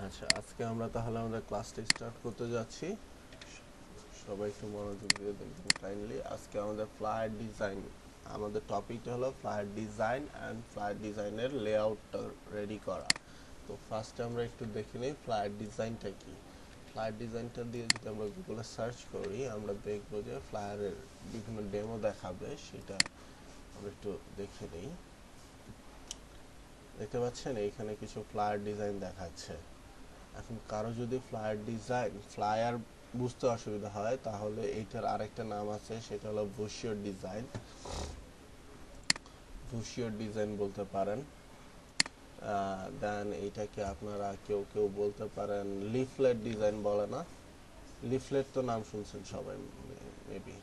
আচ্ছা, আজকে আমরা তাহলে আমাদের ক্লাসটা স্টার্ট করতে যাচ্ছি। সবাই একটু মনোযোগ দিয়ে দেখবেন কাইন্ডলি। আজকে আমাদের ফ্লায়ার ডিজাইন, আমাদের টপিকটা হলো ফ্লায়ার ডিজাইন অ্যান্ড ফ্লায়ার ডিজাইনের লেআউটটা রেডি করা। তো ফার্স্টে আমরা একটু দেখে নিই ফ্লায়ার ডিজাইনটা কি। ফ্লায়ার ডিজাইনটা দিয়ে যদি আমরা গুগলে সার্চ করি, আমরা দেখবো যে ফ্লায়ারের বিভিন্ন ডেমো দেখাবে, সেটা আমরা একটু দেখে নিই। দেখতে পাচ্ছেন এইখানে কিছু ফ্লায়ার ডিজাইন দেখাচ্ছে। এখন কারো যদি ফ্লায়ার বুঝতে অসুবিধা হয়, তাহলে এইটার আরেকটা নাম আছে, সেটা হলো বুশিয়র ডিজাইন বলতে পারেন। দেন এইটাকে আপনারা কেউ কেউ বলতে পারেন লিফলেট ডিজাইন, বলে না? লিফলেট তো নাম শুনছেন সবাই মেবি।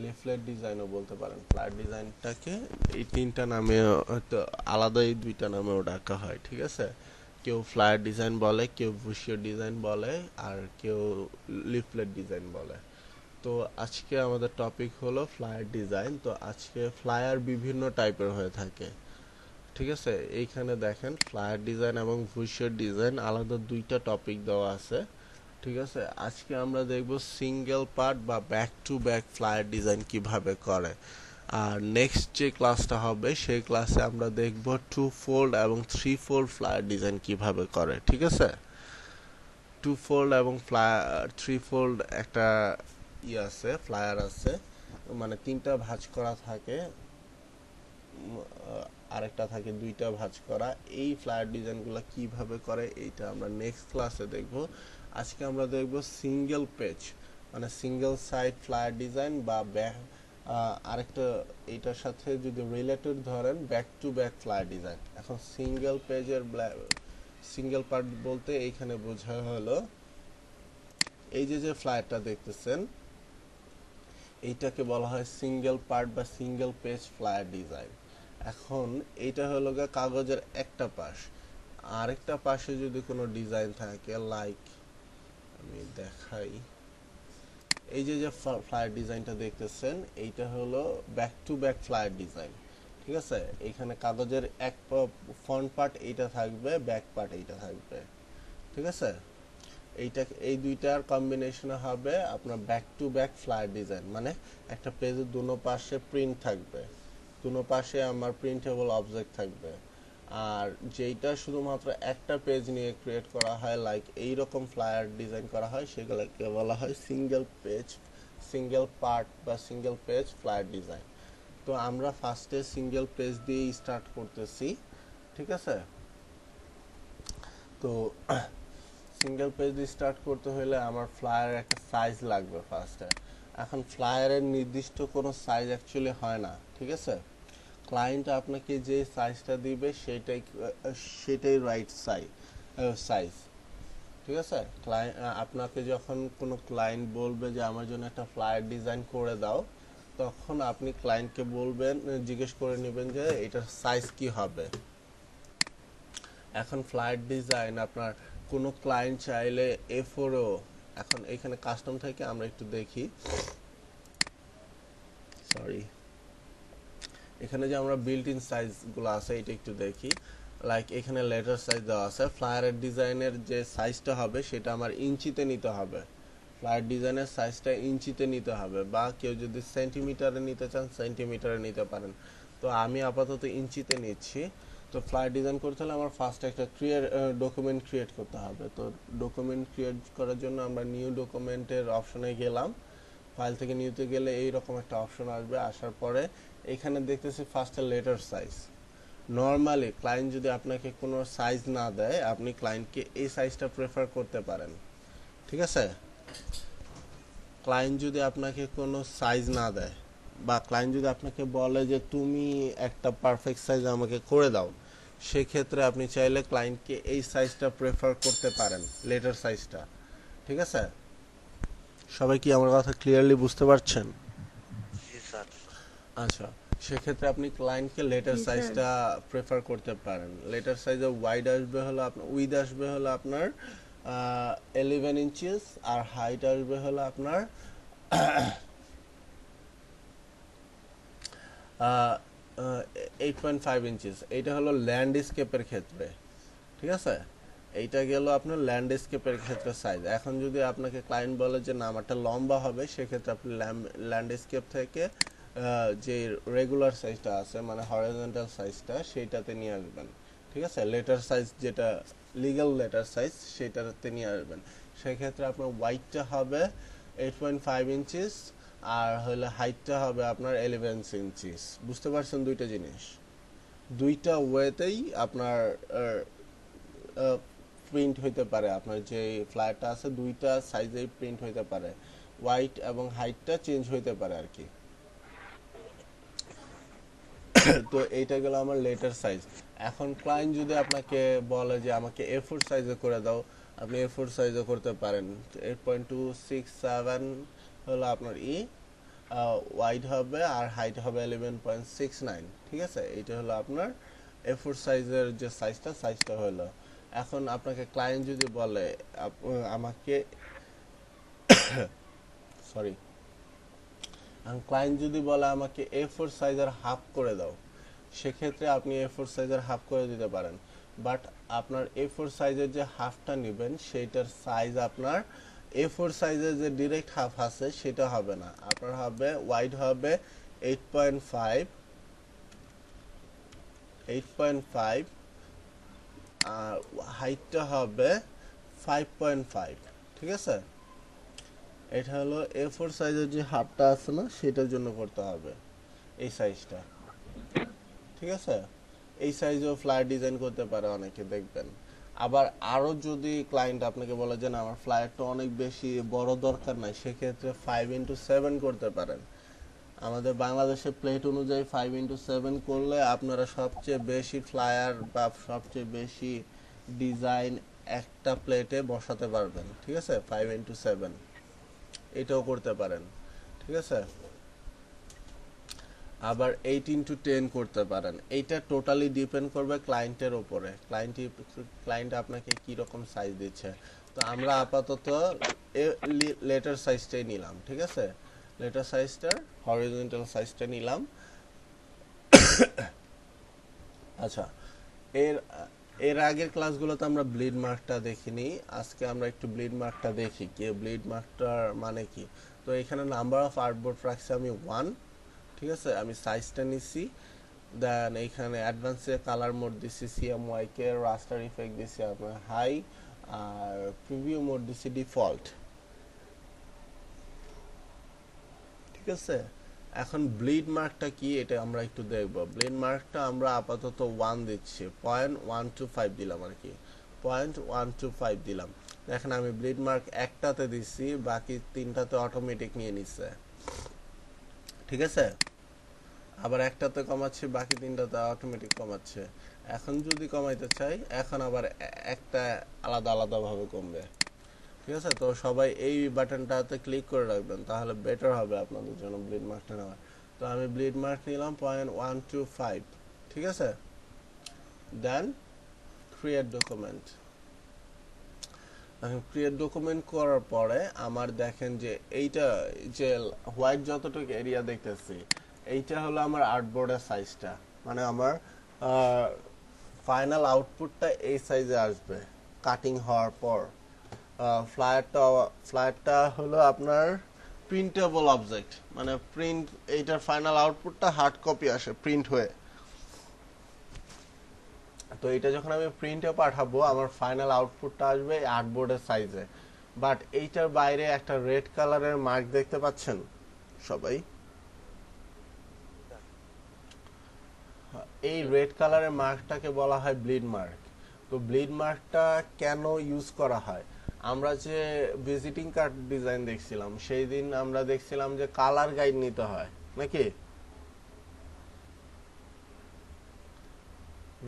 লিফলেট ডিজাইনও বলতে পারেন। ফ্লায়ার ডিজাইনটাকে এই তিনটা নামে হয়তো আলাদা, এই দুইটা নামেও ডাকা হয়, ঠিক আছে? কেউ ফ্লায়ার ডিজাইন বলে, কেউ বুশিও ডিজাইন বলে, আর কেউ লিফলেট ডিজাইন বলে। তো আজকে আমাদের টপিক হলো ফ্লায়ার ডিজাইন। তো আজকে ফ্লায়ার বিভিন্ন টাইপের হয়ে থাকে, ঠিক আছে? এইখানে দেখেন ফ্লায়ার ডিজাইন এবং বুশিও ডিজাইন আলাদা দুইটা টপিক দেওয়া আছে, ঠিক আছে? আজকে আমরা দেখব সিঙ্গেল পার্ট বা back to back flyer design কিভাবে করে। আর নেক্সট যে ক্লাসটা হবে, সেই ক্লাসে আমরা দেখব টু ফোল্ড এবং থ্রি ফোল্ড ফ্লায়ার ডিজাইন কিভাবে করে, ঠিক আছে? টু ফোল্ড এবং থ্রি ফোল্ড একটা আছে, ফ্লায়ার আছে, মানে তিনটা ভাঁজ করা থাকে, আরেকটা থাকে দুইটা ভাঁজ করা। এই ফ্লায়ার ডিজাইনগুলো কিভাবে করে এইটা আমরা নেক্সট ক্লাসে দেখব। আজকে আমরা দেখব সিঙ্গেল পেজ, মানে সিঙ্গেল সাইড ফ্লায়ার ডিজাইন বা আরেকটা এইটার সাথে যদি রিলেটেড ধরেন back to back flyer design. এখন সিঙ্গেল পার্ট বলতে এইখানে বোঝা হলো এই যে যে ফ্লায়ারটা দেখতেছেন, এইটাকে বলা হয় সিঙ্গেল পার্ট বা সিঙ্গেল পেজ ফ্লায়ার ডিজাইন। এখন এইটা হলো গিয়ে কাগজের একটা পাশ, আরেকটা পাশে যদি কোনো ডিজাইন থাকে, লাইক আমি দেখাই, এই যে যে ফ্লায়ার ডিজাইনটা দেখতেছেন, এইটা হলো back to back flyer design, ঠিক আছে? এখানে কাগজের এক ফ্রন্ট পার্ট এইটা থাকবে, ব্যাক পার্ট এইটা থাকবে, ঠিক আছে? এইটা এই দুইটার কম্বিনেশনে হবে আপনার back to back flyer design, মানে একটা পেজের দুনো পাশে প্রিন্ট থাকবে, দুনো পাশে আমার প্রিন্টেবল অবজেক্ট থাকবে। আর যেইটা শুধুমাত্র একটা পেজ নিয়ে ক্রিয়েট করা হয়, লাইক এইরকম ফ্লায়ার ডিজাইন করা হয়, সেগুলোকে বলা হয় সিঙ্গেল পার্ট বা সিঙ্গেল পেজ ফ্লায়ার ডিজাইন। তো আমরা ফার্স্টে সিঙ্গেল পেজ দিয়ে স্টার্ট করতেছি, ঠিক আছে? তো সিঙ্গেল পেজ দিয়ে স্টার্ট করতে হলে আমার ফ্লায়ারের একটা সাইজ লাগবে ফার্স্টে। এখন ফ্লায়ারের নির্দিষ্ট কোনো সাইজ অ্যাকচুয়ালি হয় না, ঠিক আছে? ক্লায়েন্ট আপনাকে যে সাইজটা দিবে সেটাই রাইট সাইজ, ঠিক আছে? আপনাকে যখন কোনো ক্লায়েন্ট বলবে যে আমার জন্য একটা ফ্লায়ার ডিজাইন করে দাও, তখন আপনি ক্লায়েন্টকে বলবেন, জিজ্ঞেস করে নেবেন যে এটার সাইজ কি হবে। এখন ফ্লায়ার ডিজাইন আপনার কোনো ক্লায়েন্ট চাইলে A4ও, এখন এখানে কাস্টম থেকে আমরা একটু দেখি, সরি, এখানে যে আমরা বিল্ট ইন সাইজগুলো আছে এটা একটু দেখি। লাইক এখানে লেটার সাইজ দেওয়া আছে, ফ্লায়ারের ডিজাইনের যে সাইজটা হবে সেটা আমার ইঞ্চিতে নিতে হবে। ফ্লায়ার ডিজাইনের সাইজটা ইঞ্চিতে নিতে হবে, বা কেউ যদি সেন্টিমিটারে নিতে চান সেন্টিমিটারে নিতে পারেন। তো আমি আপাতত ইঞ্চিতে নিচ্ছি। তো ফ্লায়ার ডিজাইন করতে হলে আমার ফার্স্ট একটা ডকুমেন্ট ক্রিয়েট করতে হবে। তো ডকুমেন্ট ক্রিয়েট করার জন্য আমরা নিউ ডকুমেন্টের অপশনে গেলাম। ফাইল থেকে নিউতে গেলে এইরকম একটা অপশন আসবে, আসার পরে এখানে দেখতেছি ফার্স্টে লেটার সাইজ। নর্মালি ক্লায়েন্ট যদি আপনাকে কোনো সাইজ না দেয়, আপনি ক্লায়েন্টকে এই সাইজটা প্রেফার করতে পারেন, ঠিক আছে? ক্লায়েন্ট যদি আপনাকে কোনো সাইজ না দেয়, বা ক্লায়েন্ট যদি আপনাকে বলে যে তুমি একটা পারফেক্ট সাইজ আমাকে করে দাও, সেক্ষেত্রে আপনি চাইলে ক্লায়েন্টকে এই সাইজটা প্রেফার করতে পারেন, লেটার সাইজটা, ঠিক আছে? সবাই কি আমার কথা ক্লিয়ারলি বুঝতে পারছেন? জি স্যার। আচ্ছা, সেক্ষেত্রে আপনি ক্লায়েন্টকে লেটার জি স্যার। সাইজটা প্রেফার করতে পারেন। লেটার সাইজে উইড আসবে হলো আপনার 11 ইঞ্চিস, আর হাইট আসবে হলো আপনার 8.5 ইঞ্চিস। এইটা হলো ল্যান্ডস্কেপের ক্ষেত্রে, ঠিক আছে? এইটা গেল আপনার ল্যান্ডস্কেপের ক্ষেত্রে সাইজ। এখন যদি আপনাকে ক্লায়েন্ট বলে যে না আমারটা লম্বা হবে, সেক্ষেত্রে আপনি ল্যান্ডস্কেপ থেকে যে রেগুলার সাইজটা আছে মানে হরিজন্টাল সাইজটা সেইটাতে নিয়ে আসবেন। ঠিক আছে, লেটার সাইজ যেটা লিগ্যাল লেটার সাইজ সেটাতে নিয়ে আসবেন। সেক্ষেত্রে আপনার ওয়াইডটা হবে 8.5 ইঞ্চিস আর হলে হাইটটা হবে আপনার 11 ইঞ্চিস। বুঝতে পারছেন দুইটা জিনিস? দুইটা ওয়েতেই আপনার প্রিন্ট হইতে পারে, আপনার যে ফ্ল্যাটটা আছে দুইটা সাইজেই প্রিন্ট হইতে পারে, ওয়াইট এবং হাইটটা চেঞ্জ হইতে পারে আর কি। তো এইটা গেল আমার লেটার সাইজ। এখন ক্লায়েন্ট যদি আপনাকে বলে যে আমাকে A4 সাইজে করে দাও, আপনি A4 সাইজে করতে পারেন। 8.267 হলো আপনার ওয়াইড হবে আর হাইট হবে 11.69। ঠিক আছে, এইটা হলো আপনার A4 সাইজের যে সাইজটা হলো। এখন আপনাকে ক্লায়েন্ট যদি বলে আমাকে সরি ক্লায়েন্ট যদি বলে আমাকে A4 সাইজের হাফ করে দাও, সেক্ষেত্রে আপনি A4 সাইজের হাফ করে দিতে পারেন। বাট আপনার A4 সাইজের যে হাফটা নেবেন সেইটার সাইজ আপনার A4 সাইজের যে ডিরেক্ট হাফ আছে সেটা হবে না, আপনার হবে ওয়াইড হবে 8.5 আর হাইটটা হবে 5.5। ঠিক আছে, এটা হলো A4 সাইজের যে হাফটা আছে না সেটার জন্য করতে হবে এই সাইজটা। ঠিক আছে, এই সাইজেও ফ্লায়ার ডিজাইন করতে পারে অনেকে, দেখবেন। আবার আরো যদি ক্লায়েন্ট আপনাকে বলে যে না আমার ফ্লায়ারটা অনেক বেশি বড় দরকার নাই, সেক্ষেত্রে 5x7 করতে পারেন। আমাদের বাংলাদেশে প্লেট অনুযায়ী 5x7 করলে আপনারা সবচেয়ে বেশি ফ্লায়ার বা সবচেয়ে বেশি ডিজাইন একটা প্লেটে বসাতে পারবেন। ঠিক আছে, 5x7 এটাও করতে পারেন। ঠিক আছে, আবার 8x10 করতে পারেন। এইটা টোটালি ডিপেন্ড করবে ক্লায়েন্টের উপরে, ক্লায়েন্ট আপনাকে কি রকম সাইজ দিচ্ছে। তো আমরা আপাতত লেটার সাইজটাই নিলাম। ঠিক আছে, লেটার সাইজটার হরিজন্টাল সাইজটা নিলাম। আচ্ছা, এর আগের ক্লাসগুলোতে আমরা ব্লিড মার্কটা দেখিনি, আজকে আমরা একটু ব্লিড মার্কটা দেখি কি ব্লিড মার্কটার মানে কি। তো এখানে নাম্বার অফ আর্টবোর্ড রাখছি আমি 1। ঠিক আছে, আমি সাইজটা নিছি, দেন এইখানে অ্যাডভান্সে কালার মোড দিছি CMYK, রাস্টার ইফেক্ট দিছি আপনার হাই, আর প্রিভিউ মোড দিছি ডিফল্ট। ঠিক আছে, এখন ব্লিড মার্কটা কি এটা আমরা একটু দেখব। ব্লিড মার্কটা আমরা আপাতত 1 দিচ্ছি, 0.125 দিলাম আর কি, 0.125 দিলাম। দেখেন আমি ব্লিড মার্ক একটাতে দিচ্ছি, বাকি তিনটাতে অটোমেটিক নিয়ে নিচ্ছে। ঠিক আছে, আবার একটাতে কমাচ্ছি, বাকি তিনটাতে অটোমেটিক কমাচ্ছে। এখন যদি কমাইতে চাই, এখন আবার একটা আলাদা আলাদা ভাবে কমবে। ঠিক আছে, তো সবাই এই বাটনটাতে ক্লিক করে রাখবেন, তাহলে বেটার হবে আপনাদের জন্য ব্লিড মার্কটা নেওয়ার। তো আমি ব্লিড মার্ক নিলাম 0.125। ঠিক আছে, দেন ক্রিয়েট ডকুমেন্ট। এখন ক্রিয়েট ডকুমেন্ট করার পরে আমার দেখেন যে এইটা যে হোয়াইট যতটুকু এরিয়া দেখতেছি এইটা হলো আমার আর্টবোর্ডের সাইজটা, মানে আমার ফাইনাল আউটপুটটা এই সাইজে আসবে কাটিং হওয়ার পর। ফ্লায়ারটা হলো আপনার প্রিন্টেবল অবজেক্ট, মানে প্রিন্ট, এইটার ফাইনাল আউটপুটটা হার্ড কপি আসে প্রিন্ট হয়ে। তো এটা যখন আমি প্রিন্টে পাঠাবো আমার ফাইনাল আউটপুটটা আসবে আর্টবোর্ডের সাইজে। বাট এইটার বাইরে একটা রেড কালারের মার্ক দেখতে পাচ্ছেন সবাই? এই রেড কালারের মার্কটাকে বলা হয় ব্লিড মার্ক। তো ব্লিড মার্কটা কেন ইউজ করা হয়? আমরা যে ভিজিটিং কার্ড ডিজাইন দেখছিলাম সেই দিন আমরা দেখছিলাম যে কালার গাইড নিতে হয় নাকি?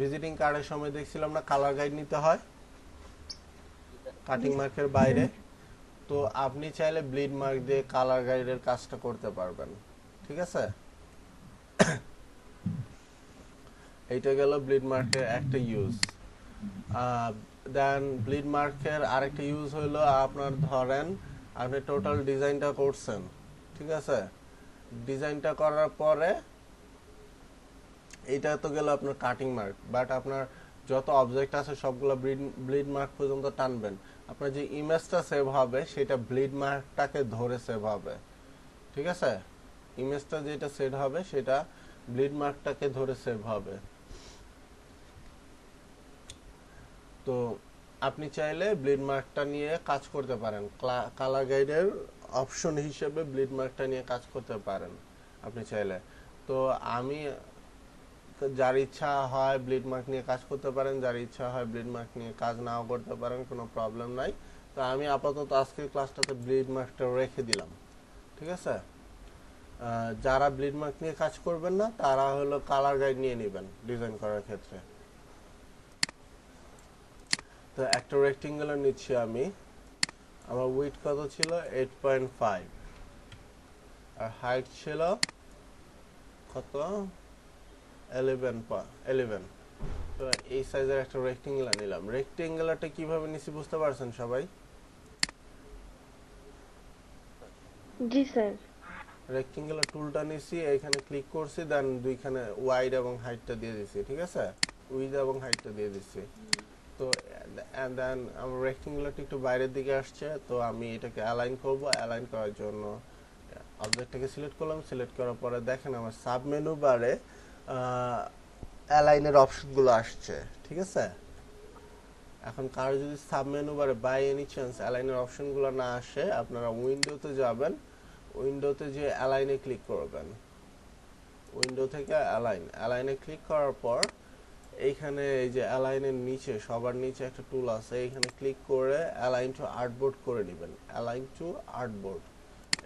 ভিজিটিং কার্ডের সময় দেখছিলাম না কালার গাইড নিতে হয় কাটিং মার্কের বাইরে। তো আপনি চাইলে ব্লিড মার্ক দিয়ে কালার গাইডের কাজটা করতে পারবেন। ঠিক আছে, এইটা গেল ব্লিড মার্কের একটা ইউজ। দেন ব্লিড মার্কের আরেকটা ইউজ হলো আপনার ধরেন আপনি টোটাল ডিজাইনটা করছেন। ঠিক আছে, ডিজাইনটা করার পরে এইটা তো গেল আপনার কাটিং মার্ক, বাট আপনার যত অবজেক্ট আছে সবগুলো ব্লিড মার্ক পর্যন্ত টানবেন। আপনার যে ইমেজটা সেভ হবে সেটা ব্লিড মার্কটাকে ধরে সেভ হবে, ঠিক আছে? ইমেজটা যেটা সেভ হবে সেটা ব্লিড মার্কটাকে ধরে সেভ হবে। তো আপনি চাইলে ব্লিড মার্কটা নিয়ে কাজ করতে পারেন, কালার গাইডের অপশন হিসেবে ব্লিড মার্কটা নিয়ে কাজ করতে পারেন আপনি চাইলে। তো আমি, যার ইচ্ছা হয় ব্লিড মার্ক নিয়ে কাজ করতে পারেন, যার ইচ্ছা হয় ব্লিড মার্ক নিয়ে কাজ নাও করতে পারেন, কোনো প্রবলেম নাই। তো আমি আপাতত আজকের ক্লাসটাতে ব্লিড মার্কটা রেখে দিলাম, ঠিক আছে? যারা ব্লিড মার্ক নিয়ে কাজ করবেন না তারা হলো কালার গাইড নিয়ে নেবেন ডিজাইন করার ক্ষেত্রে। তো একটা রেক্টেঙ্গুলার নিচ্ছি আমি, আমার উইড কত ছিল 8.5 আর হাইট ছিল কত 11। তো এই সাইজের একটা রেক্টেঙ্গুলার নিলাম। রেক্টেঙ্গুলারটা কিভাবে নিছি বুঝতে পারছেন সবাই? জি স্যার। রেক্টেঙ্গুলার টুলটা নিছি, এখানে ক্লিক করছি, দেন দুইখানে ওয়াইড এবং হাইটটা দিয়ে দিছি, ঠিক আছে? উইড এবং হাইটটা দিয়ে দিছি। তো দেন আমার রেক্টেঙ্গুলারটা একটু বাইরের দিকে আসছে, তো আমি এটাকে অ্যালাইন করব। অ্যালাইন করার জন্য অবজেক্টটাকে সিলেক্ট করলাম। সিলেক্ট করার পরে দেখেন আমার সাব মেনু বারে অ্যালাইনের অপশনগুলো আসছে, ঠিক আছে? এখন কারো যদি সাব মেনু বারে বাই এনি চান্স অ্যালাইনের অপশনগুলো না আসে, আপনারা উইন্ডোতে যাবেন, উইন্ডোতে যে অ্যালাইনে ক্লিক করবেন, উইন্ডো থেকে অ্যালাইনে ক্লিক করার পর এইখানে এই যে অ্যালাইনের নিচে সবার নিচে একটা টুল আছে, এইখানে ক্লিক করে অ্যালাইন টু আর্টবোর্ড করে নেবেন। অ্যালাইন টু আর্টবোর্ড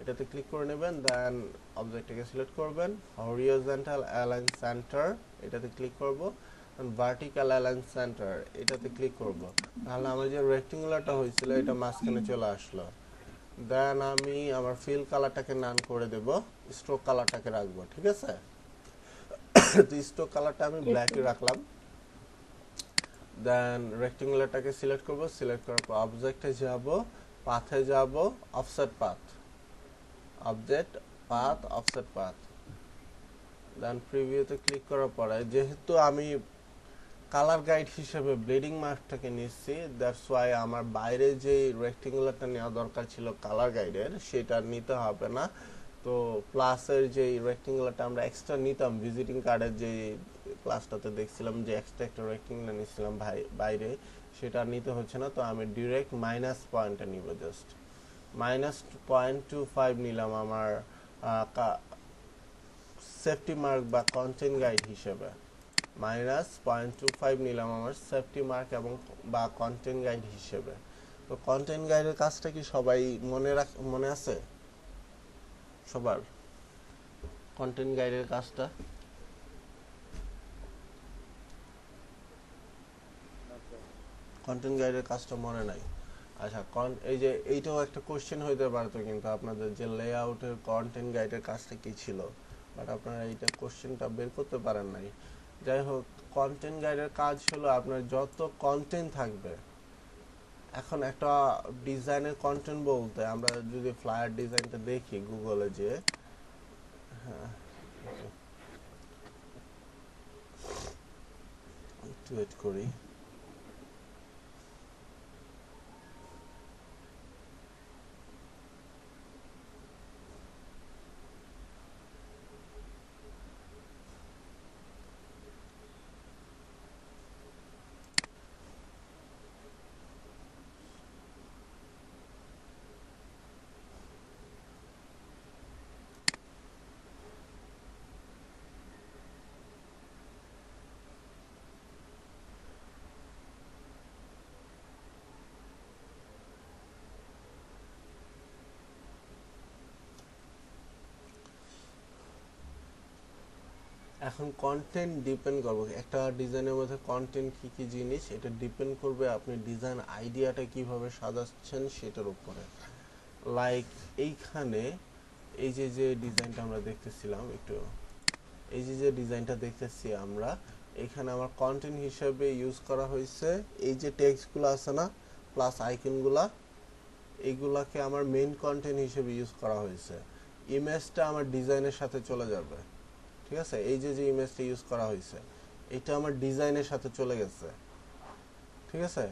এটাতে ক্লিক করে নেবেন, দেন অবজেক্টটাকে সিলেক্ট করবেন, হরিজন্টাল অ্যালাইন সেন্টার এটাতে ক্লিক করব, ভার্টিক্যাল অ্যালাইন সেন্টার এটাতে ক্লিক করব। তাহলে আমার যে রেক্টেঙ্গুলারটা হয়েছিল এটা মাঝখানে চলে আসলো। দেন আমি আমার ফিল কালারটাকে নান করে দেব, স্ট্রোক কালারটাকে রাখবো, ঠিক আছে? তো স্ট্রোক কালারটা আমি ব্ল্যাকে রাখলাম। দেন রেক্টেঙ্গুলারটাকে সিলেক্ট করব, সিলেক্ট করার পর অবজেক্টে যাব, পাথে যাব, offset path, object path, offset path. Then প্রিভিউতে ক্লিক করার পরে যেহেতু আমি কালার গাইড হিসেবে ব্লিডিং মার্কটাকে নিচ্ছি, দ্যাটস ওয়াই আমার বাইরে যে রেক্টেঙ্গুলারটা নেওয়া দরকার ছিল কালার গাইডের সেটা নিতে হবে না। তো প্লাসের যে রেক্টেঙ্গুলারটা আমরা এক্সট্রা নিতাম ভিজিটিং কার্ডের যে ক্লাসটাতে দেখছিলাম যে এক্সট্রা একটা রেক্টেঙ্গুলার নিছিলাম বাইরে, সেটা নিতে হচ্ছে না। তো আমি ডিরেক্ট মাইনাস পয়েন্টটা নিব, জাস্ট -0.25 নিলাম আমার সেফটি মার্ক বা কন্টেন্ট গাইড হিসেবে। -0.25 নিলাম আমার সেফটি মার্ক এবং বা কন্টেন্ট গাইড হিসেবে। তো কন্টেন্ট গাইডের কাজটা কি সবাই মনে আছে সবার? কন্টেন্ট গাইডের কাজটা মনে নাই? আচ্ছা, এই যে এইটাও একটা কোশ্চেন হইতে পারতো কিন্তু আপনাদের, যে লেআউটের কন্টেন্ট গাইডের কাজটা কি ছিল, বাট আপনারা এইটা কোশ্চেনটা বের করতে পারেন নাই। যাই হোক, কন্টেন্ট গাইডের কাজ হলো আপনার যত কন্টেন্ট থাকবে। এখন একটা ডিজাইনের কন্টেন্ট বলতে আমরা যদি ফ্লায়ার ডিজাইনটা দেখি গুগলে, যে হ্যাঁ একটু ওয়েট করি। এখন কন্টেন্ট ডিপেন্ড করবে একটা ডিজাইনের মধ্যে কন্টেন্ট কি কি জিনিস, এটা ডিপেন্ড করবে আপনি ডিজাইন আইডিয়াটা কিভাবে সাজাচ্ছেন সেটার উপরে। লাইক এইখানে এই যে যে ডিজাইনটা আমরা দেখতেছিলাম, একটু এই যে যে ডিজাইনটা দেখতেছি আমরা, এখানে আমার কন্টেন্ট হিসেবে ইউজ করা হয়েছে এই যে টেক্সটগুলো আছে না, প্লাস আইকনগুলা, এইগুলাকে আমার মেইন কন্টেন্ট হিসেবে ইউজ করা হয়েছে। ইমেজটা আমার ডিজাইনের সাথে চলে যাবে, ঠিক আছে? এই যে যে ইমেজটা ইউজ করা হয়েছে এটা আমার ডিজাইনের সাথে চলে গেছে। ঠিক আছে,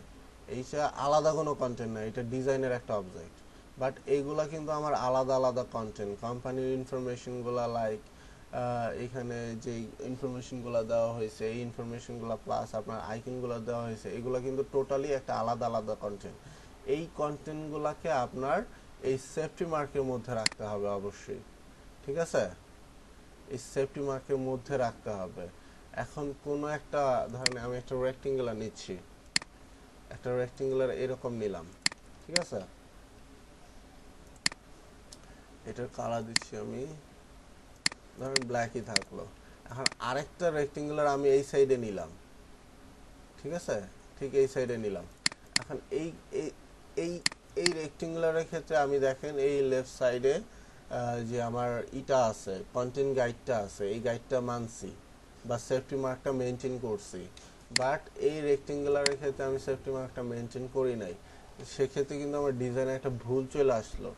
এইটা আলাদা কোনো কন্টেন্ট না, এটা ডিজাইনের একটা অবজেক্ট। বাট এইগুলা কিন্তু আমার আলাদা আলাদা কন্টেন্ট, কোম্পানির ইনফরমেশনগুলো লাইক এখানে যে ইনফরমেশনগুলো দেওয়া হয়েছে, এই ইনফরমেশনগুলো প্লাস আপনার আইকনগুলো দেওয়া হয়েছে, এগুলো কিন্তু টোটালি একটা আলাদা আলাদা কন্টেন্ট। এই কন্টেন্টগুলোকে আপনার এই সেফটি মার্কের মধ্যে রাখতে হবে অবশ্যই, ঠিক আছে, এই সেফটি মার্কের মধ্যে রাখতে হবে। এখন কোনো একটা ধরেন আমি একটা রেক্টেঙ্গুলার নিচ্ছি, একটা রেক্টেঙ্গুলার এরকম নিলাম, ঠিক আছে, এটার কালার দিচ্ছি আমি ধরেন ব্ল্যাকই থাকলো। এখন আরেকটা রেক্টেঙ্গুলার আমি এই সাইডে নিলাম, ঠিক আছে, ঠিক এই সাইডে নিলাম। এখন এই এই এই এই রেক্টেঙ্গুলারের ক্ষেত্রে আমি দেখেন এই লেফট সাইডে যে আমার ইটা আছে, কন্টেন্ট গাইডটা আছে, এই গাইডটা মানছি বা সেফটি মার্কটা মেনটেন করছি। বাট এই রেক্টেঙ্গুলারের ক্ষেত্রে আমি সেফটি মার্কটা মেনটেন করি নাই, সেক্ষেত্রে কিন্তু আমার ডিজাইনে একটা ভুল চলে আসলো।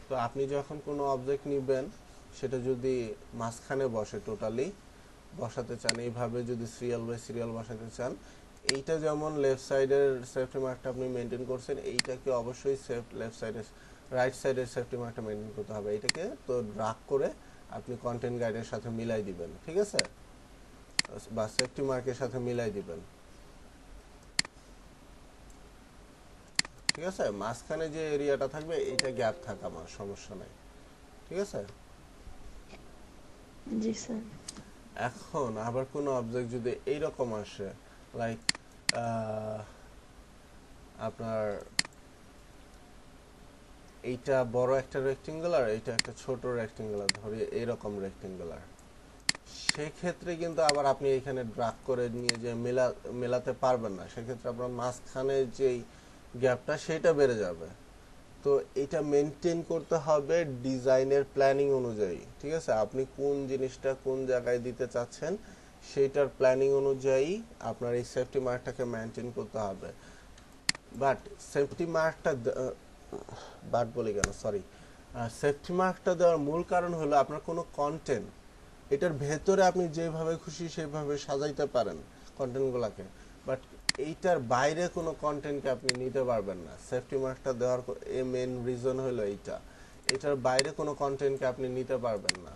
তো আপনি যখন কোনো অবজেক্ট নেবেন, সেটা যদি মাঝখানে বসে টোটালি বসাতে চান, এইভাবে যদি সিরিয়াল বাই সিরিয়াল বসাতে চান, এইটা যেমন লেফট সাইডের সেফটি মার্কটা আপনি মেনটেন করছেন, এইটাকে অবশ্যই লেফট সাইডের রাইট সাইডের সেফটি মার্কটা মেনটেন করতে হবে। এটাকে তো ড্রাগ করে আপনি কন্টেন্ট গাইডের সাথে মিলাই দিবেন, ঠিক আছে, বা সেফটি মার্কের সাথে মিলাই দিবেন, ঠিক আছে। মাঝখানে যে এরিয়াটা থাকবে এটা গ্যাপ থাকা আমার সমস্যা নাই, ঠিক আছে। জি স্যার। এখন আবার কোনো অবজেক্ট যদি এইরকম আসে লাইক আপনার এইটা বড় একটা রেক্টেঙ্গুলার, এইটা একটা ছোট রেক্টেঙ্গুলার, ধরি এইরকম রেক্টেঙ্গুলার, সেক্ষেত্রে কিন্তু আবার আপনি এখানে ড্রাগ করে নিয়ে যে মেলাতে পারবেন না, সেক্ষেত্রে আপনার মাঝখানে যেই গ্যাপটা সেটা বেড়ে যাবে। তো এটা মেনটেন করতে হবে ডিজাইনের প্ল্যানিং অনুযায়ী, ঠিক আছে, আপনি কোন জিনিসটা কোন জায়গায় দিতে চাচ্ছেন সেইটার প্ল্যানিং অনুযায়ী আপনার এই সেফটি মার্কটাকে মেনটেন করতে হবে। বাট সেফটি মার্কটা বাট বলি কেন, সরি, সেফটি মার্কটা দেওয়ার মূল কারণ হলো আপনার কোনো কন্টেন্ট এটার ভেতরে আপনি যেভাবে খুশি সেভাবে সাজাইতে পারেন কন্টেন্টগুলোকে, বাট এইটার বাইরে কোনো কন্টেন্টকে আপনি নিতে পারবেন না। সেফটি মার্কটা দেওয়ার মেন রিজন হলো এইটা, এটার বাইরে কোনো কন্টেন্টকে আপনি নিতে পারবেন না।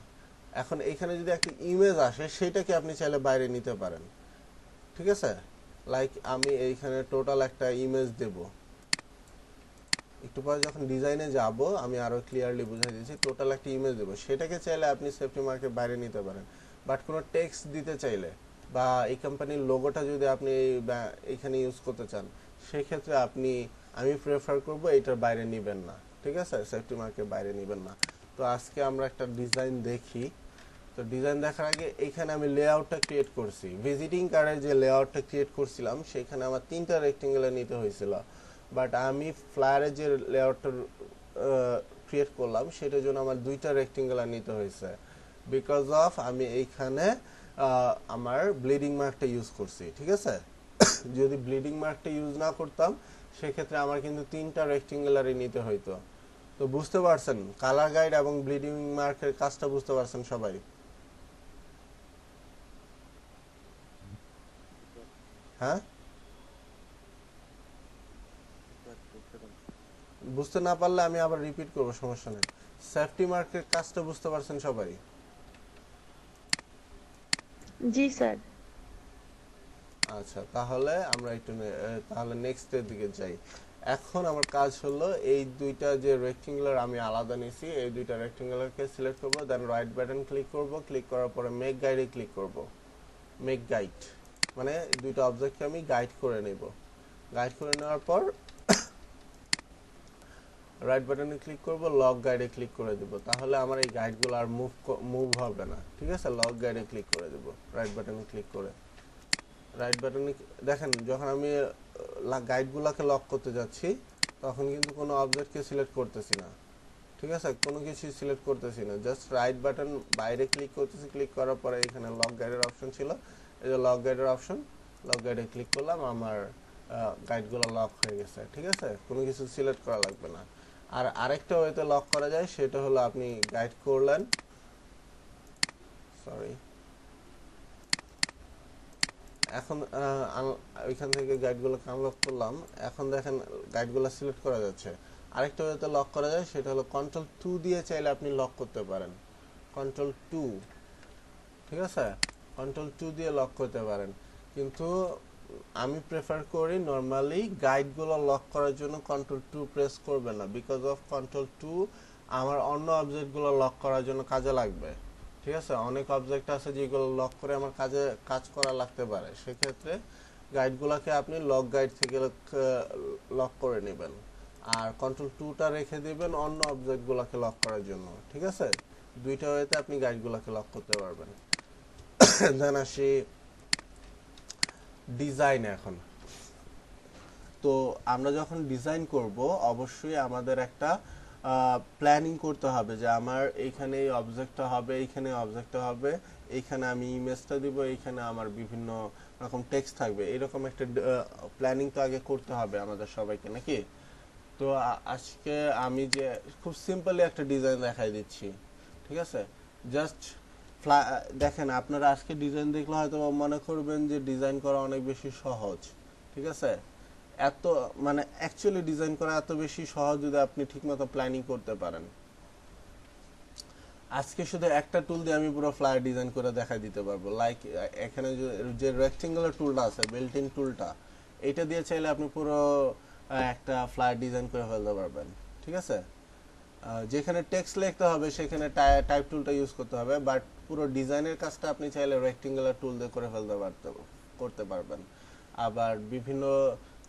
এখন এখানে যদি একটা ইমেজ আসে সেটাকে আপনি চাইলে বাইরে নিতে পারেন, ঠিক আছে, লাইক আমি এইখানে টোটাল একটা ইমেজ দেব, একটু পরে যখন ডিজাইনে যাব আমি আরো ক্লিয়ারলি বুঝাই দিচ্ছি, টোটাল একটা ইমেজ দেব, সেটাকে চাইলে আপনি সেফটি মার্কের বাইরে নিতে পারেন। বাট কোনো টেক্সট দিতে চাইলে বা এই কোম্পানির লোগোটা যদি আপনি এইখানে ইউজ করতে চান, সেক্ষেত্রে আমি প্রেফার করব এটার বাইরে নেবেন না, ঠিক আছে, সেফটি মার্কের বাইরে নেবেন না। তো আজকে আমরা একটা ডিজাইন দেখি। তো ডিজাইন দেখার আগে এখানে আমি লেআউটটা ক্রিয়েট করছি, ভিজিটিং কার্ডের যে লেআউটটা ক্রিয়েট করছিলাম সেখানে আমার 3টা রেক্টেঙ্গেল নিতে হয়েছিল। বাট আমি ফ্লায়ারের যে লেআউটটা ক্রিয়েট করলাম সেটার জন্য আমার 2টা রেক্টেঙ্গুলার নিতে হয়েছে, বিকজ অফ আমি এইখানে আমার ব্লিডিং মার্কটা ইউজ করছি, ঠিক আছে। যদি ব্লিডিং মার্কটা ইউজ না করতাম সেক্ষেত্রে আমার কিন্তু 3টা রেক্টেঙ্গুলারই নিতে হইতো। তো বুঝতে পারছেন কালার গাইড এবং ব্লিডিং মার্কের কাজটা বুঝতে পারছেন সবাই? হ্যাঁ, বুঝতে না পারলে আমি আবার রিপিট করবো, সমস্যা নেই। সেফটি মার্কের কাজটা বুঝতে পারছেন সবাই? জি স্যার। আচ্ছা, তাহলে আমরা তাহলে নেক্সট এর দিকে যাই। এখন আমার কাজ হলো এই 2টা যে রেক্টেঙ্গুলার আমি আলাদা নিছি, এই 2টা রেক্টেঙ্গুলারকে সিলেক্ট করব, দেন রাইট বাটন ক্লিক করব, ক্লিক করার পরে মেক গাইডে ক্লিক করব। মেক গাইড মানে 2টা অবজেক্টকে আমি গাইড করে নেব। গাইড করে নেওয়ার পর রাইট বাটনে ক্লিক করব, লক গাইডে ক্লিক করে দেব, তাহলে আমার এই গাইডগুলো আর মুভ হবে না, ঠিক আছে। লক গাইডে ক্লিক করে দেব রাইট বাটনে ক্লিক করে। রাইট বাটনে দেখেন যখন আমি গাইডগুলোকে লক করতে যাচ্ছি তখন কিন্তু কোনো অবজেক্টকে সিলেক্ট করতেছি না, ঠিক আছে, কোনো কিছু সিলেক্ট করতেছি না, জাস্ট রাইট বাটন বাইরে ক্লিক করতেছি, ক্লিক করার পরে এখানে লক গাইডের অপশন ছিল, এই যে লক গাইডের অপশন, লক গাইডে ক্লিক করলাম, আমার গাইডগুলো লক হয়ে গেছে, ঠিক আছে, কোনো কিছু সিলেক্ট করা লাগবে না। আর আরেকটা ওয়েতে লক করা যায়, সেটা হলো আপনি গাইড করলেন, সরি, এখন ওইখান থেকে গাইডগুলোকে আনলক করলাম। এখন দেখেন গাইডগুলো সিলেক্ট করা যাচ্ছে। আরেকটা ওয়েতে লক করা যায়, সেটা হলো Ctrl+2 দিয়ে চাইলে আপনি লক করতে পারেন। Ctrl+2, ঠিক আছে, Ctrl+2 দিয়ে লক করতে পারেন। কিন্তু আমি প্রেফার করি নর্মালি গাইডগুলো লক করার জন্য Ctrl+2 প্রেস করবে না, বিকজ অফ Ctrl+2 আমার অন্য অবজেক্টগুলো লক করার জন্য কাজে লাগবে। ঠিক আছে, অনেক অবজেক্ট আছে যেগুলো লক করে আমার কাজ করা লাগতে পারে, সেক্ষেত্রে গাইডগুলোকে আপনি লক গাইড থেকে লক করে নেবেন, আর Ctrl+2টা রেখে দিবেন অন্য অবজেক্টগুলোকে লক করার জন্য। ঠিক আছে, দুইটা ওয়েতে আপনি গাইডগুলোকে লক করতে পারবেন। দেন আসি ডিজাইন। এখন তো আমরা যখন ডিজাইন করব অবশ্যই আমাদের একটা প্ল্যানিং করতে হবে যে আমার এইখানে এই অবজেক্টটা হবে, এইখানে অবজেক্টটা হবে, এইখানে আমি ইমেজটা দিব, এইখানে আমার বিভিন্ন রকম টেক্সট থাকবে, এরকম একটা প্ল্যানিং তো আগে করতে হবে আমাদের সবাইকে, নাকি? তো আজকে আমি যে খুব সিম্পলি একটা ডিজাইন দেখাই দিচ্ছি। ঠিক আছে, জাস্ট দেখেন, আপনারা আজকে ডিজাইন দেখলে হয়তো মনে করবেন যে ডিজাইন করা অনেক বেশি সহজ। ঠিক আছে, এত মানে অ্যাকচুয়ালি ডিজাইন করা এত বেশি সহজ যদি আপনি ঠিকমতো প্ল্যানিং করতে পারেন। আজকে শুধু একটা টুল দিয়ে আমি পুরো ফ্লায়ার ডিজাইন করে দেখাই দিতে পারবো। লাইক এখানে যে রেক্টেঙ্গুলার টুলটা আছে, বিল্ট ইন টুলটা, এটা দিয়ে চাইলে আপনি পুরো একটা ফ্লায়ার ডিজাইন করে ফেলতে পারবেন। ঠিক আছে, যেখানে টেক্সট লিখতে হবে সেখানে টাইপ টুলটা ইউজ করতে হবে, বাট পুরো ডিজাইনের কাজটা আপনি চাইলে রেক্টেঙ্গুলার টুল দিয়ে করে ফেলতে করতে পারবেন। আবার বিভিন্ন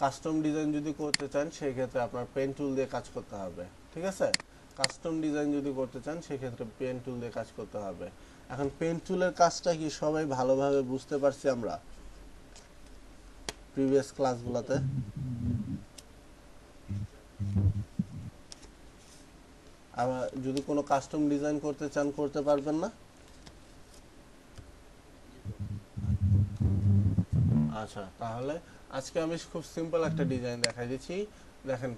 কাস্টম ডিজাইন যদি করতে চান সেক্ষেত্রে আপনার পেন টুল দিয়ে কাজ করতে হবে। ঠিক আছে, কাস্টম ডিজাইন যদি করতে চান সেক্ষেত্রে পেন টুল দিয়ে কাজ করতে হবে। এখন পেন টুলের কাজটা কি সবাই ভালোভাবে বুঝতে পারছি আমরা প্রিভিয়াস ক্লাসগুলোতে? আবার যদি কোনো কাস্টম ডিজাইন করতে চান করতে পারবেন না? আচ্ছা, তাহলে আজকে আমি খুব সিম্পল একটা ডিজাইন দেখাই দিচ্ছি। দেখেন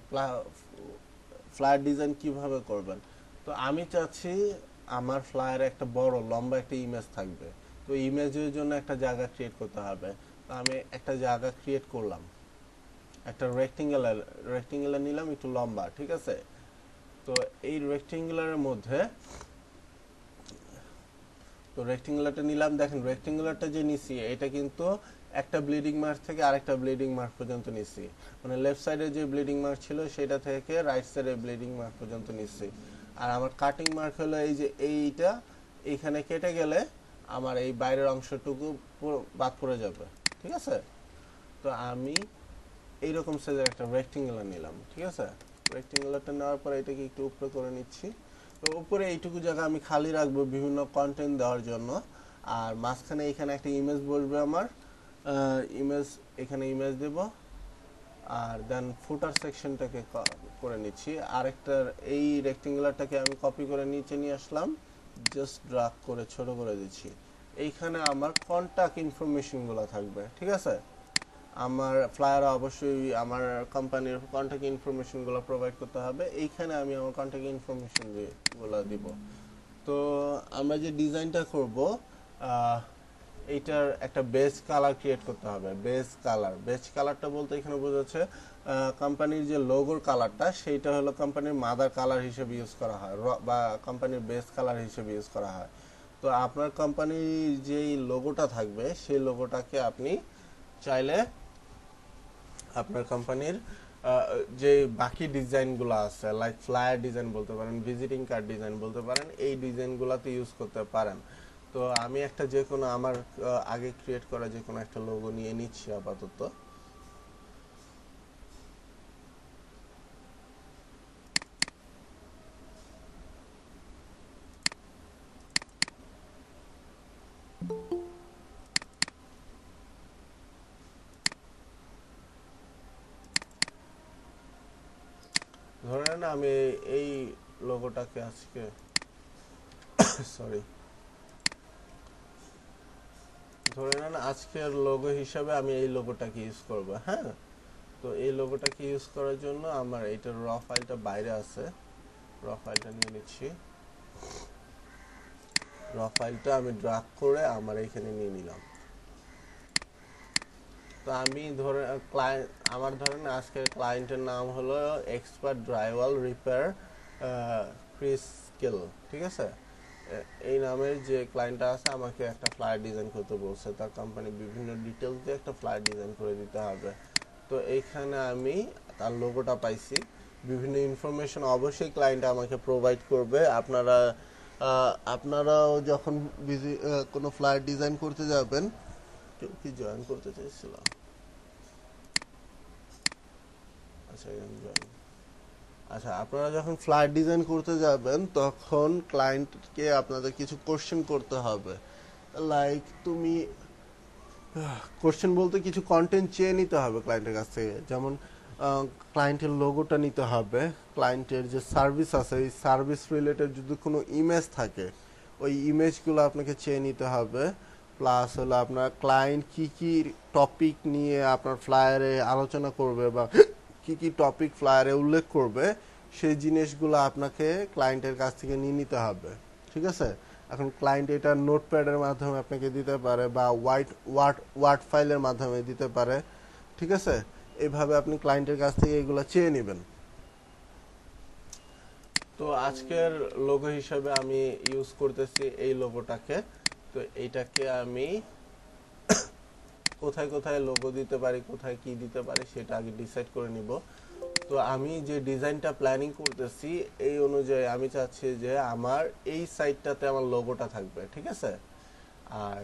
ফ্লায়ার ডিজাইন কিভাবে করবেন। তো আমি চাচ্ছি আমার ফ্লায়ারে একটা বড় লম্বা একটা ইমেজ থাকবে। তো ইমেজের জন্য একটা জায়গা ক্রিয়েট করতে হবে। তো আমি একটা জায়গা ক্রিয়েট করলাম, একটা রেক্টেঙ্গুলার নিলাম একটু লম্বা। ঠিক আছে, তো এই রেক্টেঙ্গুলারের মধ্যে তো রেক্টেঙ্গুলারটা নিলাম। দেখেন রেক্টেঙ্গুলারটা যে নিছি এটা কিন্তু একটা ব্লিডিং মার্ক থেকে আরেকটা ব্লিডিং মার্ক পর্যন্ত নিছি, মানে লেফট সাইডে যে ব্লিডিং মার্ক ছিল সেটা থেকে রাইট সাইডে ব্লিডিং মার্ক পর্যন্ত নিছি। আর আমার কাটিং মার্ক হলো এই যে এইটা, এইখানে কেটে গেলে আমার এই বাইরের অংশটুকু বাদ পড়ে যাবে। ঠিক আছে, তো আমি এইরকম সাইজের একটা রেক্টেঙ্গুলার নিলাম। ঠিক আছে, রেক্টেঙ্গুলারটা নেওয়ার পর এটাকে একটু উপরে করে নিচ্ছি। তো উপরে এইটুকু জায়গা আমি খালি রাখবো বিভিন্ন কন্টেন্ট দেওয়ার জন্য। আর মাঝখানে এখানে একটা ইমেজ বসবে আমার, ইমেজ, এখানে ইমেজ দেব। আর দেন ফুটার সেকশনটাকে করে নিচ্ছি। আরেকটার এই রেক্টেঙ্গুলারটাকে আমি কপি করে নিচে নিয়ে আসলাম, জাস্ট ড্রাগ করে ছোট করে দিচ্ছি। এইখানে আমার কন্টাক্ট ইনফরমেশনগুলো থাকবে। ঠিক আছে, আমার ফ্লায়ারে অবশ্যই আমার কোম্পানির কন্ট্যাক্ট ইনফরমেশনগুলো প্রোভাইড করতে হবে। এইখানে আমি আমার কন্ট্যাক্ট ইনফরমেশনগুলো দিব। তো আমরা যে ডিজাইনটা করব, এইটার একটা বেস কালার ক্রিয়েট করতে হবে। বেস কালারটা বলতে এখানে বোঝাচ্ছে কোম্পানির যে লোগোর কালারটা, সেইটা হলো কোম্পানির মাদার কালার হিসেবে ইউজ করা হয়, বা কোম্পানির বেস কালার হিসেবে ইউজ করা হয়। তো আপনার কোম্পানির যেই লোগোটা থাকবে সেই লোগোটাকে আপনি চাইলে আপনার কোম্পানির যে বাকি ডিজাইনগুলো আছে, লাইক ফ্লায়ার ডিজাইন বলতে পারেন, ভিজিটিং কার্ড ডিজাইন বলতে পারেন, এই ডিজাইনগুলোতে ইউজ করতে পারেন। তো আমি একটা যে কোনো আমার আগে ক্রিয়েট করা যে কোনো একটা লোগো নিয়ে নিচ্ছি আপাতত। ধরেন আমি এই লোগোটাকে আজকে সরি ধরে নেন আজকের লোগো হিসাবে আমি এই লোগোটাকে ইউজ করব। হ্যাঁ, তো এই লোগোটাকে ইউজ করার জন্য আমার এইটার র ফাইলটা বাইরে আছে, র ফাইলটা নিয়ে নিচ্ছি। র ফাইলটা আমি ড্রাগ করে আমার এখানে নিয়ে নিলাম। তো আমি ধরে ক্লায়েন্ট আমার ধরেন আজকের ক্লায়েন্টের নাম হলো expert drywall repair Chris skill, ঠিক আছে? এই নামের যে ক্লায়েন্টটা আছে আমাকে একটা ফ্লায়ার ডিজাইন করতে বলছে, তার কোম্পানি বিভিন্ন ডিটেলস দিয়ে একটা ফ্লায়ার ডিজাইন করে দিতে হবে। তো এইখানে আমি তার লোগোটা পাইছি, বিভিন্ন ইনফরমেশন অবশ্যই ক্লায়েন্ট আমাকে প্রোভাইড করবে। আপনারাও যখন কোনো ফ্লায়ার ডিজাইন করতে যাবেন, কেউ কি জয়েন করতে চাইছিল? আচ্ছা জয়েন। আচ্ছা, আপনারা যখন ফ্লায়ার ডিজাইন করতে যাবেন তখন ক্লায়েন্টকে আপনাদের কিছু কোশ্চেন করতে হবে। লাইক তুমি কোশ্চেন বলতে কিছু কন্টেন্ট চেয়ে নিতে হবে ক্লায়েন্টের কাছ থেকে। যেমন ক্লায়েন্টের লোগোটা নিতে হবে, ক্লায়েন্টের যে সার্ভিস আছে এই সার্ভিস রিলেটেড যদি কোনো ইমেজ থাকে ওই ইমেজগুলো আপনাকে চেয়ে নিতে হবে। প্লাস হলো আপনার ক্লায়েন্ট কি কি টপিক নিয়ে আপনার ফ্লায়ারে আলোচনা করবে বা কি কি টপিক ফ্লায়ারে উল্লেখ করবে সেই জিনিসগুলো আপনাকে ক্লায়েন্টের কাছ থেকে নিয়ে নিতে হবে, ঠিক আছে? এখন ক্লায়েন্ট এটা নোটপ্যাডের মাধ্যমে আপনাকে দিতে পারে বা ওয়ার্ড ফাইলের মাধ্যমে দিতে পারে, ঠিক আছে? এইভাবে আপনি ক্লায়েন্টের কাছ থেকে এগুলো চেয়ে নেবেন। তো আজকের লোগো হিসাবে আমি ইউজ করতেছি এই লোগোটাকে। তো এইটাকে আমি কোথায় কোথায় লোগো দিতে পারি, কোথায় কি দিতে পারি সেটা আগে ডিসাইড করে নিব। তো আমি যে ডিজাইনটা প্ল্যানিং করতেছি এই অনুযায়ী আমি চাচ্ছি যে আমার এই সাইডটাতে আমার লোগোটা থাকবে, ঠিক আছে? আর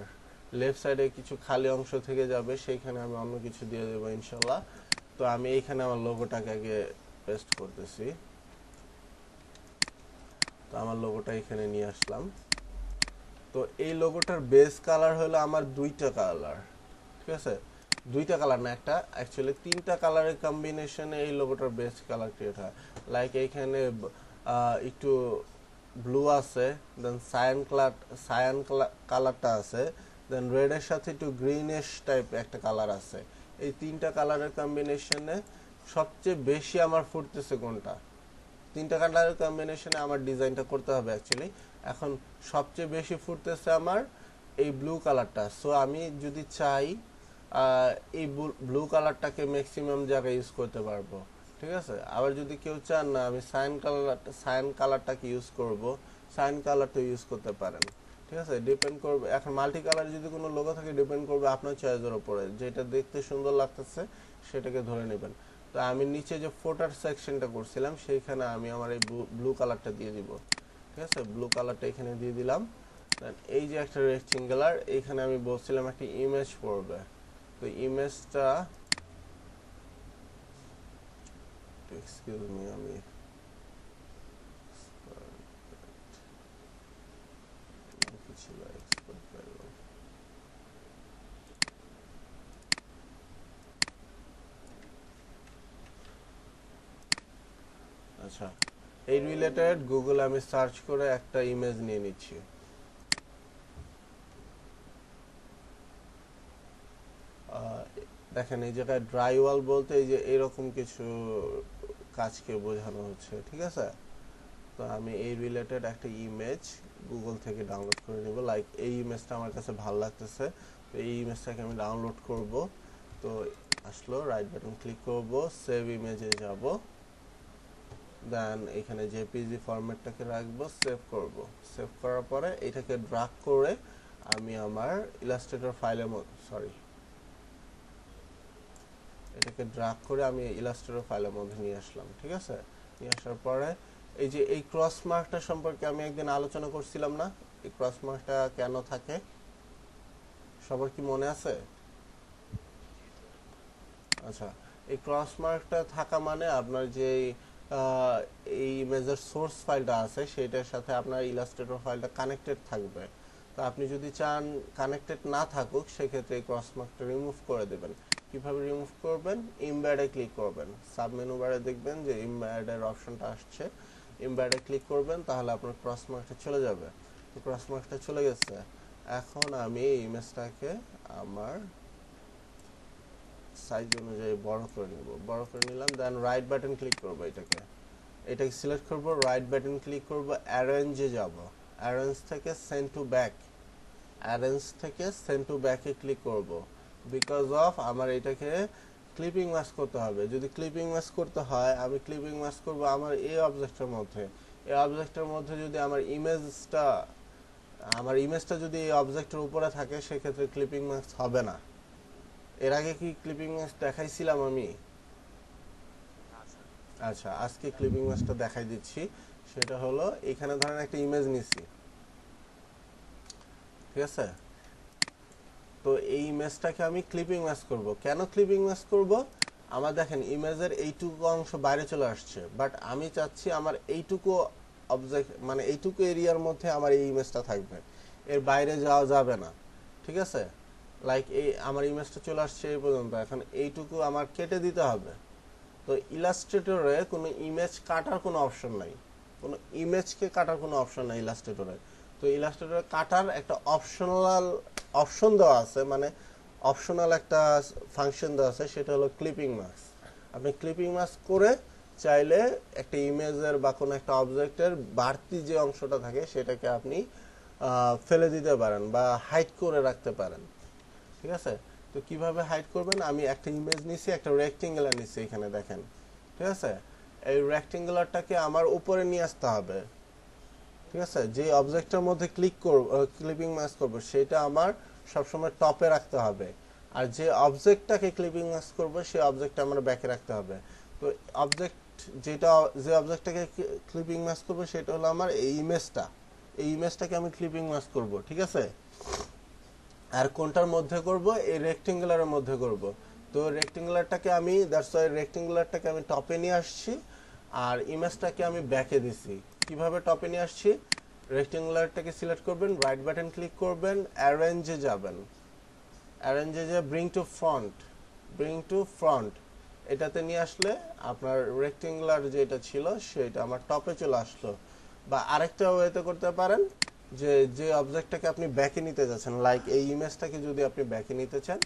লেফট সাইডে কিছু খালি অংশ থেকে যাবে, সেইখানে আমি অন্য কিছু দিয়ে দেবো ইনশাল্লাহ। তো আমি এইখানে আমার লোগোটাকে আগে পেস্ট করতেছি। তো আমার লোগোটা এখানে নিয়ে আসলাম। তো এই লোগোটার বেস কালার হলো আমার দুইটা কালার, ঠিক আছে? দুইটা কালার না, একটা অ্যাকচুয়ালি তিনটা কালারের কম্বিনেশনে এই লোগোটার বেস কালার ক্রিয়েট হয়। লাইক এইখানে একটু ব্লু আছে, দেন সায়ান কালারটা আছে, দেন রেডের সাথে একটু গ্রিনিশ টাইপ একটা কালার আছে। এই তিনটা কালারের কম্বিনেশনে সবচেয়ে বেশি আমার ফুটতেছে কোনটা? তিনটা কালারের কম্বিনেশনে আমার ডিজাইনটা করতে হবে অ্যাকচুয়ালি। এখন সবচেয়ে বেশি ফুটতেছে আমার এই ব্লু কালারটা। সো আমি যদি চাই এই ব্লু কালারটাকে ম্যাক্সিমাম জায়গায় ইউজ করতে পারবো, ঠিক আছে? আবার যদি কেউ চান না আমি সায়ান কালারটাকে ইউজ করব, সায়ান কালারটা ইউজ করতে পারেন, ঠিক আছে? ডিপেন্ড করবে, এখন মাল্টি কালার যদি কোনো লোগো থাকে ডিপেন্ড করবে আপনার চয়েসের উপরে, যেটা দেখতে সুন্দর লাগতেছে সেটাকে ধরে নেবেন। তো আমি নিচে যে ফোটার সেকশনটা করছিলাম সেইখানে আমি আমার এই ব্লু কালারটা দিয়ে দিব, ঠিক আছে? ব্লু কালারটা এখানে দিয়ে দিলাম। এই যে একটা রেক্টেঙ্গুলার, এখানে আমি বলছিলাম একটা ইমেজ পড়বে। তো ইমেজটা এক্সকিউজ মি, আমি ছিল এক্সপোর্ট ফাইল। আচ্ছা, এই রিলেটেড গুগল আমি সার্চ করে একটা ইমেজ নিয়ে নিচ্ছি। দেখেন এই জায়গায় ড্রাইওয়াল বলতে এই যে এরকম কিছু কাজকে বোঝানো হচ্ছে, ঠিক আছে? তো আমি এই রিলেটেড একটা ইমেজ গুগল থেকে ডাউনলোড করে নিব। লাইক এই ইমেজটা আমার কাছে ভালো লাগতেছে, তো এই ইমেজটাকে আমি ডাউনলোড করব। তো আসলো, রাইট বাটন ক্লিক করব, সেভ ইমেজে যাব, দেন এখানে জেপিজি ফরম্যাটটাকে রাখবো, সেভ করব। সেভ করার পরে এটাকে ড্রাগ করে আমি আমার ইলাস্ট্রেটর ফাইলের এটাকে ড্রাগ করে আমি ইলাস্ট্রেটর ফাইলের মধ্যে নিয়ে আসলাম, ঠিক আছে? নিয়ে আসার পরে এই যে এই ক্রস মার্কটা সম্পর্কে আমি একদিন আলোচনা করছিলাম না, এই ক্রস মার্কটা কেন থাকে সবার কি মনে আছে? আচ্ছা, এই ক্রস মার্কটা থাকা মানে আপনার যে এই ইমেজের সোর্স ফাইলটা আছে সেটার সাথে আপনার ইলাস্ট্রেটর ফাইলটা কানেক্টেড থাকবে। তো আপনি যদি চান কানেক্টেড না থাকুক সেক্ষেত্রে এই ক্রস মার্কটা রিমুভ করে দেবেন। কিভাবে রিমুভ করবেন? ইমবেডে ক্লিক করবেন, সাব মেনু বারে দেখবেন যে ইমবেডের অপশনটা আসছে, ইমবেডে ক্লিক করবেন, তাহলে আপনার ক্রস মার্কটা চলে যাবে। ক্রস মার্কটা চলে গেছে। এখন আমি এই ইমেজটাকে আমার সাইজ অনুযায়ী বড় করে নিব, বড় করে নিলাম, দেন রাইট বাটন ক্লিক করব, এটাকে সিলেক্ট করব, রাইট বাটন ক্লিক করব, অ্যারেঞ্জে যাব, অ্যারেঞ্জ থেকে সেন্ড টু ব্যাক, অ্যারেঞ্জ থেকে সেন্ড টু ব্যাকে ক্লিক করব। বিকজ অফ আমার এটাকে ক্লিপিং মাস্ক করতে হবে। যদি ক্লিপিং মাস্ক করতে হয় আমি ক্লিপিং মাস্ক করব আমার এই অবজেক্টের মধ্যে। এই অবজেক্টের মধ্যে যদি আমার ইমেজটা যদি এই অবজেক্টের উপরে থাকে সেক্ষেত্রে ক্লিপিং মাস্ক হবে না। এর আগে কি ক্লিপিং মাস্ক দেখাইছিলাম আমি? আচ্ছা, আজকে ক্লিপিং মাস্কটা দেখাই দিচ্ছি। সেটা হলো এখানে ধরেন একটা ইমেজ নিছি, ঠিক আছে? তো এই ইমেজটাকে আমি ক্লিপিং মাস্ক করব। কেন ক্লিপিং মাস্ক করব? আমার দেখেন ইমেজের এইটুকু অংশ বাইরে চলে আসছে, বাট আমি চাচ্ছি আমার এইটুকু অবজেক্ট মানে এইটুকু এরিয়ার মধ্যে আমার এই ইমেজটা থাকবে, এর বাইরে যাওয়া যাবে না, ঠিক আছে? লাইক এই আমার ইমেজটা চলে আসছে এই পর্যন্ত, এখন এইটুকু আমার কেটে দিতে হবে। তো ইলাস্ট্রেটরে কোনো ইমেজ কাটার কোনো অপশন নাই, কোনো ইমেজকে কাটার কোনো অপশন নাই ইলাস্ট্রেটরে। তো ইলাস্ট্রেটরে কাটার একটা অপশন দেওয়া আছে, মানে অপশনাল একটা ফাংশন দেওয়া আছে, সেটা হলো ক্লিপিং মাস্ক। আপনি ক্লিপিং মাস্ক করে চাইলে একটা ইমেজের বা কোনো একটা অবজেক্টের বাড়তি যে অংশটা থাকে সেটাকে আপনি ফেলে দিতে পারেন বা হাইড করে রাখতে পারেন, ঠিক আছে? তো কিভাবে হাইড করবেন? আমি একটা ইমেজ নিছি, একটা রেক্টেঙ্গুলার নিছি, এখানে দেখেন, ঠিক আছে? এই রেক্টেঙ্গুলারটাকে আমার উপরে নিয়ে আসতে হবে, ঠিক আছে? যে অবজেক্টের মধ্যে ক্লিপিং মাস্ক করব সেটা আমার সবসময় টপে রাখতে হবে, আর যে অবজেক্টটাকে ক্লিপিং মাস্ক করব সেই অবজেক্টটা আমার ব্যাকে রাখতে হবে। তো যে অবজেক্টটাকে ক্লিপিং মাস্ক করব সেটা হলো আমার এই ইমেজটাকে আমি ক্লিপিং মাস্ক করব, ঠিক আছে? আর কোনটার মধ্যে করব? এই রেক্টেঙ্গুলারের মধ্যে করব। তো রেক্টেঙ্গুলারটাকে আমি টপে নিয়ে আসছি, আর ইমেজটাকে আমি ব্যাকে দিছি। কিভাবে টপে নিয়ে আসছি? রেক্টেঙ্গুলারটাকে সিলেক্ট করবেন, রাইট বাটন ক্লিক করবেন, অ্যারেঞ্জে যাবেন, অ্যারেঞ্জে যে ব্রিং টু ফ্রন্ট এটাতে নিয়ে আসলে আপনার রেক্টেঙ্গুলার যেটা ছিল সেটা আমার টপে চলে আসলো। বা আরেকটা ওয়েতে করতে পারেন, যে অবজেক্টটাকে আপনি ব্যাকে নিতে যাচ্ছেন, লাইক এই ইমেজটাকে যদি আপনি ব্যাকে নিতে চান,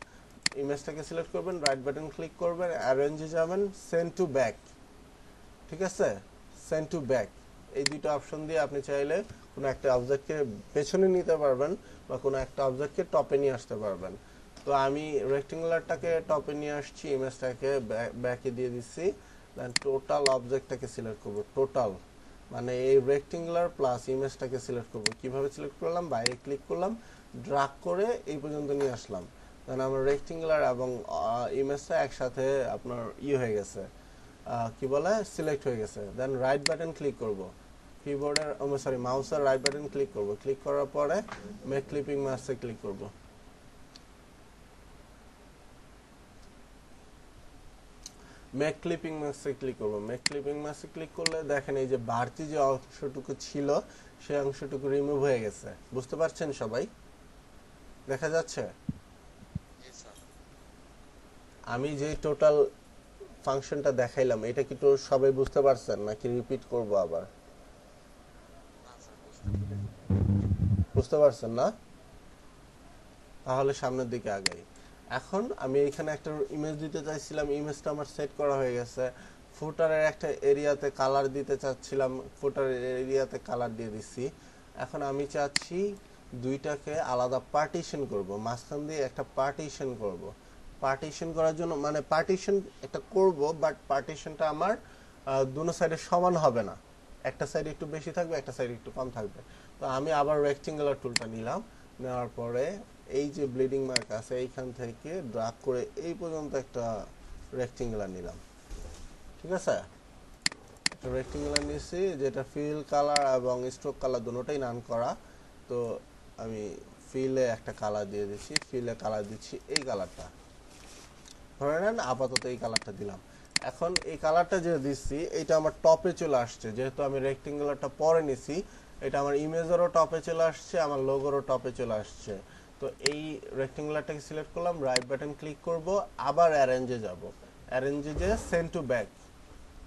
ইমেজটাকে সিলেক্ট করবেন, রাইট বাটন ক্লিক করবেন, অ্যারেঞ্জে যাবেন, সেন্ড টু ব্যাক, ঠিক আছে? সেন্ড টু ব্যাক, এই দুটো অপশন দিয়ে আপনি চাইলে কোনো একটা অবজেক্টকে পেছনে নিতে পারবেন বা কোনো একটা অবজেক্টকে টপে নিয়ে আসতে পারবেন। তো আমি রেক্টেঙ্গুলারটাকে টপে নিয়ে আসছি, ইমেজটাকে ব্যাকে দিয়ে দিচ্ছি, দেন টোটাল অবজেক্টটাকে সিলেক্ট করব। টোটাল মানে এই রেক্টেঙ্গুলার প্লাস ইমেজটাকে সিলেক্ট করব। কিভাবে সিলেক্ট করলাম? বাইরে ক্লিক করলাম, ড্রাগ করে এই পর্যন্ত নিয়ে আসলাম, দেন আমার রেক্টেঙ্গুলার এবং ইমেজটা একসাথে আপনার হয়ে গেছে, কি বলে, সিলেক্ট হয়ে গেছে। দেন রাইট বাটন ক্লিক করব, মাউসের রাইট বাটন ক্লিক করব, ক্লিক করার পরে মেক ক্লিপিং মাস্কে ক্লিক করব। মেক ক্লিপিং মাস্কে ক্লিক করলে দেখেন এই যে বাড়তি যে অংশটুকু ছিল সেই অংশটুকু রিমুভ হয়ে গেছে। বুঝতে পারছেন সবাই? দেখা যাচ্ছে? আমি যে টোটাল ফাংশনটা দেখাইলাম এটা কি তো সবাই বুঝতে পারছেন নাকি রিপিট করব আবার? বুঝতে পারছেন না? তাহলে সামনের দিকে আগাই। এখন আমি এখানে একটা ইমেজ দিতে চাইছিলাম, ইমেজটা আমার সেট করা হয়ে গেছে। ফুটারের একটা এরিয়াতে কালার দিতে চাচ্ছিলাম, ফুটারের এরিয়াতে কালার দিয়ে দিচ্ছি। এখন আমি চাচ্ছি দুইটাকে আলাদা পার্টিশন করব, মাঝখান দিয়ে একটা পার্টিশন করব। পার্টিশন করার জন্য মানে পার্টিশন একটা করব, বাট পার্টিশনটা আমার দুনো সাইডে সমান হবে না, একটা সাইড একটু বেশি থাকবে, একটা সাইড একটু কম থাকবে। তো আমি আবার রেক্টেঙ্গুলার টুলটা নিলাম, নেওয়ার পরে এই যে ব্লিডিং মার্ক আছে এইখান থেকে ড্রাগ করে এই পর্যন্ত একটা রেক্টেঙ্গুলার নিলাম, ঠিক আছে? একটা রেক্টেঙ্গুলার নিয়েছি যেটা ফিল কালার এবং স্ট্রোক কালার দুটোটাই নান করা। তো আমি ফিলে একটা কালার দিয়ে দিচ্ছি, ফিলে কালার দিচ্ছি এই কালারটা, ধরে নেন আপাতত এই কালারটা দিলাম। এখন এই কালারটা যে দিচ্ছি এটা আমার টপে চলে আসছে, যেহেতু আমি রেক্টেঙ্গুলারটা পরে নিছি, এটা আমার ইমেজেরও টপে চলে আসছে, আমার লোগোরও টপে চলে আসছে। তো এই রেক্টেঙ্গুলারটাকে সিলেক্ট করলাম, রাইট বাটন ক্লিক করব, আবার অ্যারেঞ্জে যাব, অ্যারেঞ্জে যে সেন্ড টু ব্যাক,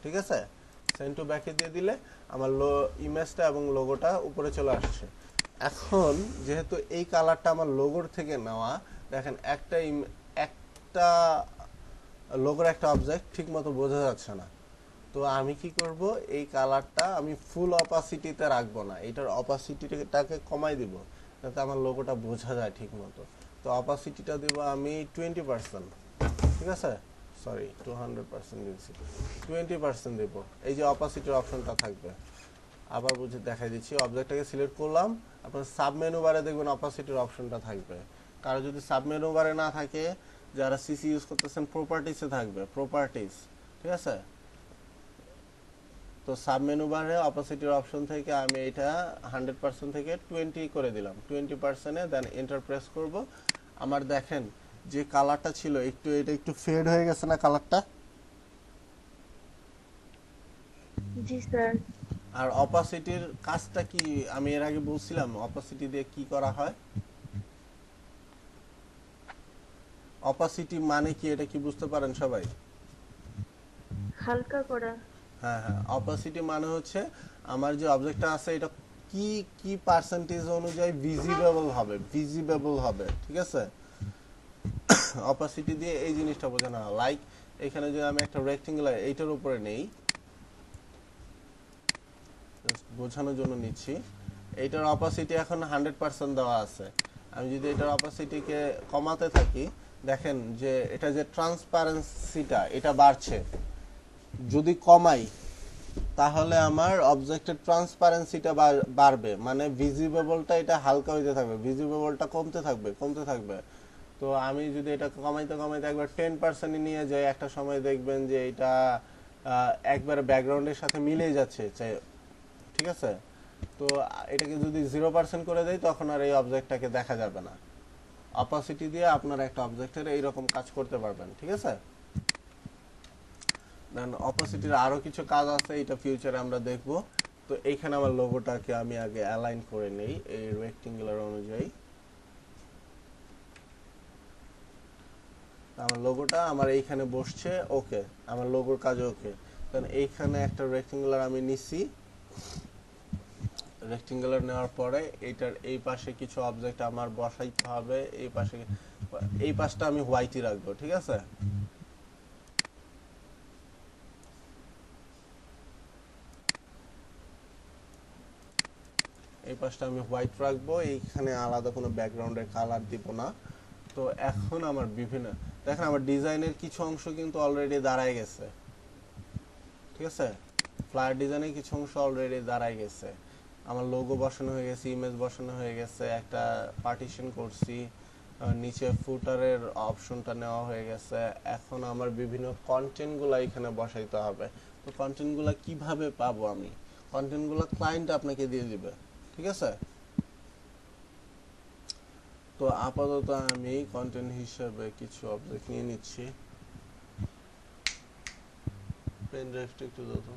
ঠিক আছে? সেন্ড টু ব্যাকে দিয়ে দিলে আমার ইমেজটা এবং লোগোটা উপরে চলে আসছে। এখন যেহেতু এই কালারটা আমার লোগোর থেকে নেওয়া, দেখেন একটা লোগোর একটা অবজেক্ট ঠিক মতো বোঝা যাচ্ছে না। তো আমি কি করব, এই কালারটা আমি ফুল অপাসিটিতে রাখবো না, এটার অপাসিটিটাকে কমাই দিব যাতে আমার লোগোটা বোঝা যায় ঠিক মতো। তো অপাসিটিটা দেব আমি 20%, ঠিক আছে, সরি 200% দিয়েছি, 20% দেব। এই যে অপাসিটির অপশনটা থাকবে, আবার বুঝে দেখাই দিচ্ছি। অবজেক্টটাকে সিলেক্ট করলাম, আপনার সাব মেনু বারে দেখবেন অপাসিটির অপশনটা থাকবে। কারো যদি সাব মেনু বারে না থাকে, যারা সিসি ইউজ করতেছেন প্রপার্টিসে থাকবে, প্রপার্টিস, ঠিক আছে। তো সাব মেনু বারে অপাসিটির অপশন থেকে আমি এটা 100% থেকে 20 করে দিলাম, 20%-এ দেন এন্টার প্রেস করব। আমার দেখেন যে কালারটা ছিল একটু, এটা একটু ফেড হয়ে গেছে না কালারটা? জি স্যার। আর অপাসিটির কাজটা কি আমি এর আগে বলছিলাম অপাসিটি দিয়ে কি করা হয়? অপাসিটি মানে কি, এটা কি বুঝতে পারেন সবাই? হালকা করা। হ্যাঁ হ্যাঁ, অপাসিটি মানে হচ্ছে আমার যে অবজেক্টটা আছে এটা কি কি পার্সেন্টেজ অনুযায়ী ভিজিবল হবে, ঠিক আছে। অপাসিটি দিয়ে এই জিনিসটা বোঝানো হয়। লাইক এখানে যদি আমি একটা রেক্টেঙ্গুলার এইটার উপরে নেই, বোঝানোর জন্য নিচ্ছি, এইটার অপাসিটি এখন 100% দেওয়া আছে। আমি যদি এটার অপাসিটিকে কমাতে থাকি, দেখেন যে এটা যে ট্রান্সপারেন্সিটা এটা বাড়ছে। যদি কমাই তাহলে আমার অবজেক্টের ট্রান্সপারেন্সিটা বাড়বে, মানে ভিজিবলটা এটা হালকা হইতে থাকবে, ভিজিবলটা কমতে থাকবে। তো আমি যদি এটা কমাইতে কমাইতে একবার 10% নিয়ে যাই, একটা সময় দেখবেন যে এটা একবার ব্যাকগ্রাউন্ডের সাথে মিলেই যাচ্ছে, ঠিক আছে। তো এটাকে যদি 0% করে দেই তখন আর এই অবজেক্টটাকে দেখা যাবে না। অপাসিটি দিয়ে আপনারা একটা অবজেক্টের এইরকম কাজ করতে পারবেন, ঠিক আছে। দেন অপোজিটের আরো কিছু কাজ আছে, এটা ফিউচারে আমরা দেখব। তো এইখানে আমার লোগোটাকে আমি আগে অ্যালাইন করে নেই এই রেক্টেঙ্গুলার অনুযায়ী। আমার লোগোটা আমার এইখানে বসছে, ওকে, আমার লোগোর কাজ ওকে। দেন এইখানে একটা রেক্টেঙ্গুলার আমি নিছি, রেক্টেঙ্গুলার নেওয়ার পরে এটার এই পাশে কিছু অবজেক্ট আমার বসাইতে হবে, এই পাশে, এই পাশটা আমি হোয়াইটই রাখবো, ঠিক আছে। এই পাশটা আমি হোয়াইট রাখবো, এইখানে আলাদা কোনো ব্যাকগ্রাউন্ডের কালার দিব না। তো এখন আমার বিভিন্ন, দেখেন আমার ডিজাইনের কিছু অংশ কিন্তু অলরেডি দাঁড়ায় গেছে, ঠিক আছে। ফ্লায়ার ডিজাইনের কিছু অংশ অলরেডি দাঁড়ায় গেছে, আমার লোগো বসানো হয়ে গেছে, ইমেজ বসানো হয়ে গেছে, একটা পার্টিশন করছি, নিচে ফুটারের অপশনটা নেওয়া হয়ে গেছে। এখন আমার বিভিন্ন কন্টেন্টগুলো এখানে বসাইতে হবে। তো কন্টেন্টগুলো কিভাবে পাবো আমি? কন্টেন্টগুলো ক্লায়েন্ট আপনাকে দিয়ে দিবে, ঠিক আছে। তো আপাতত আমি কন্টেন্ট হিসেবে কিছু অবজেক্ট নিয়ে নিচ্ছি। পেন ড্রাইভটা একটু দাও তো।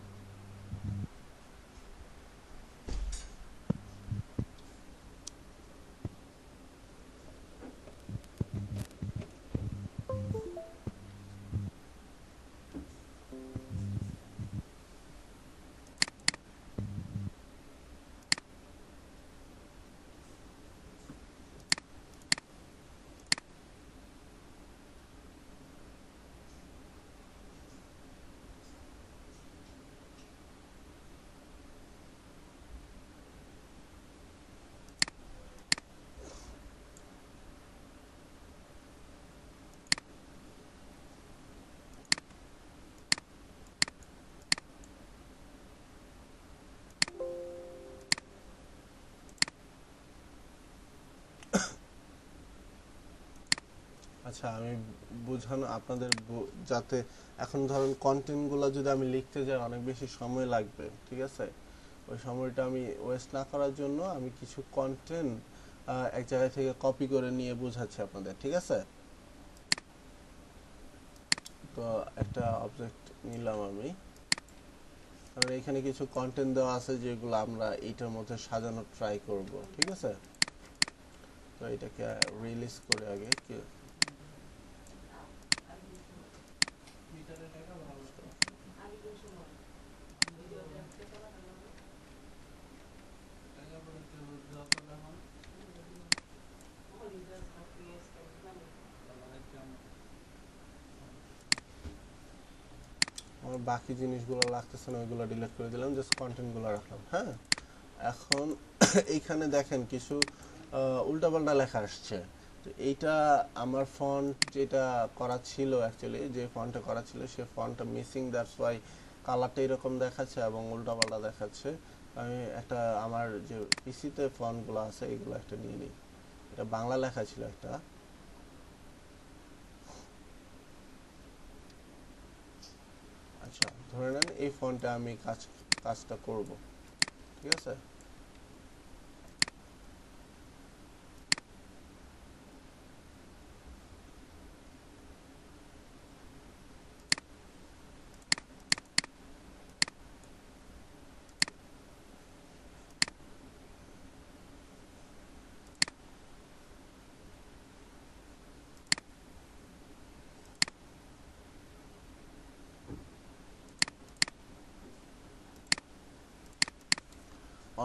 আচ্ছা, আমি বোঝানো আপনাদের যাতে, এখন ধরুন কন্টেন্টগুলো যদি আমি লিখতে যাই অনেক বেশি সময় লাগবে, ঠিক আছে। ওই সময়টা আমি ওয়েস্ট না করার জন্য আমি কিছু কন্টেন্ট এক জায়গা থেকে কপি করে নিয়ে বোঝাচ্ছি আপনাদের, ঠিক আছে। তো একটা অবজেক্ট নিলাম আমি, কারণ এখানে কিছু কন্টেন্ট দেওয়া আছে যেগুলো আমরা এইটার মধ্যে সাজানোর ট্রাই করব, ঠিক আছে। তো এটাকে রিলিজ করে আগে কি আমার বাকি জিনিসগুলো লাগতেছে না, ওইগুলো ডিলিট করে দিলাম, জাস্ট কন্টেন্টগুলো রাখলাম। হ্যাঁ, এখন এইখানে দেখেন কিছু উল্টাপাল্টা লেখা আসছে। তো এইটা আমার ফন্ট যেটা করা ছিল, অ্যাকচুয়ালি যে ফন্টটা করা ছিল সে ফন্টটা মিসিং, দ্যাটস ওয়াই কালারটা এরকম দেখাচ্ছে এবং উল্টাপাল্টা দেখাচ্ছে। আমি একটা আমার যে পিসিতে ফন্টগুলো আছে এগুলো একটা নিয়ে নিই। এটা বাংলা লেখা ছিল একটা। আচ্ছা, ধরে নেন এই ফন্টে আমি কাজটা করব, ঠিক আছে।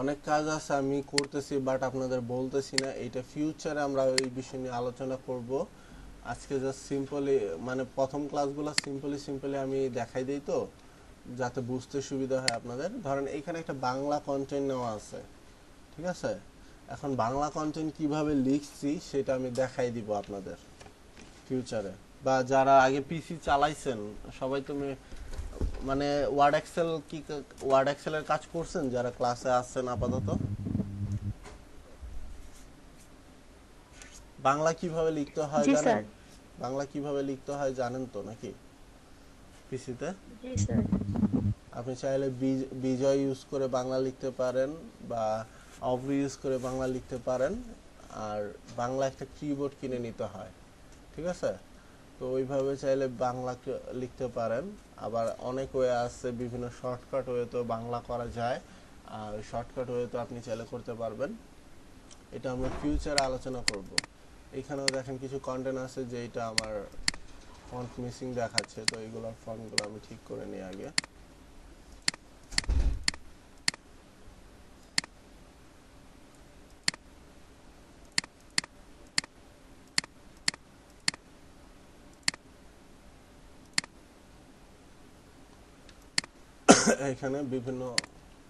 অনেক কাজ আছে আমি করতেছি বাট আপনাদের বলতেছি না, এটা ফিউচারে আমরা এই বিষয় নিয়ে আলোচনা করব। আজকে জাস্ট সিম্পলি মানে প্রথম ক্লাসগুলো সিম্পলি আমি দেখাই দিই, তো যাতে বুঝতে সুবিধা হয় আপনাদের। ধরেন এখানে একটা বাংলা কন্টেন্ট নেওয়া আছে, ঠিক আছে। এখন বাংলা কন্টেন্ট কিভাবে লিখছি সেটা আমি দেখাই দিব আপনাদের ফিউচারে, বা যারা আগে পিসি চালাইছেন সবাই তুমি মানে ওয়ার্ড এক্সেলের কাজ করছেন যারা ক্লাসে আসছেন আপাতত? বাংলা কিভাবে লিখতে হয় জি জানেন? স্যার। বাংলা কিভাবে লিখতে হয় জানেন তো নাকি পিসিতে? জি স্যার। আপনি চাইলে বিজয় ইউজ করে বাংলা লিখতে পারেন, বা অভ্র ইউজ করে বাংলা লিখতে পারেন। আর বাংলা একটা কিবোর্ড কিনে নিতে হয়, ঠিক আছে। তো ওইভাবে চাইলে বাংলা লিখতে পারেন। আবার অনেক ওয়ে আছে, বিভিন্ন শর্টকাট ওয়ে তো বাংলা করা যায়, আর শর্টকাট ওয়ে তো আপনি চাইলে করতে পারবেন। এটা আমরা ফিউচারে আলোচনা করব। এখানেও দেখেন কিছু কন্টেন্ট আছে যে এটা আমার ফন্ট মিসিং দেখাচ্ছে, তো এইগুলোর ফন্টগুলো আমি ঠিক করে নিই আগে। এখানে বিভিন্ন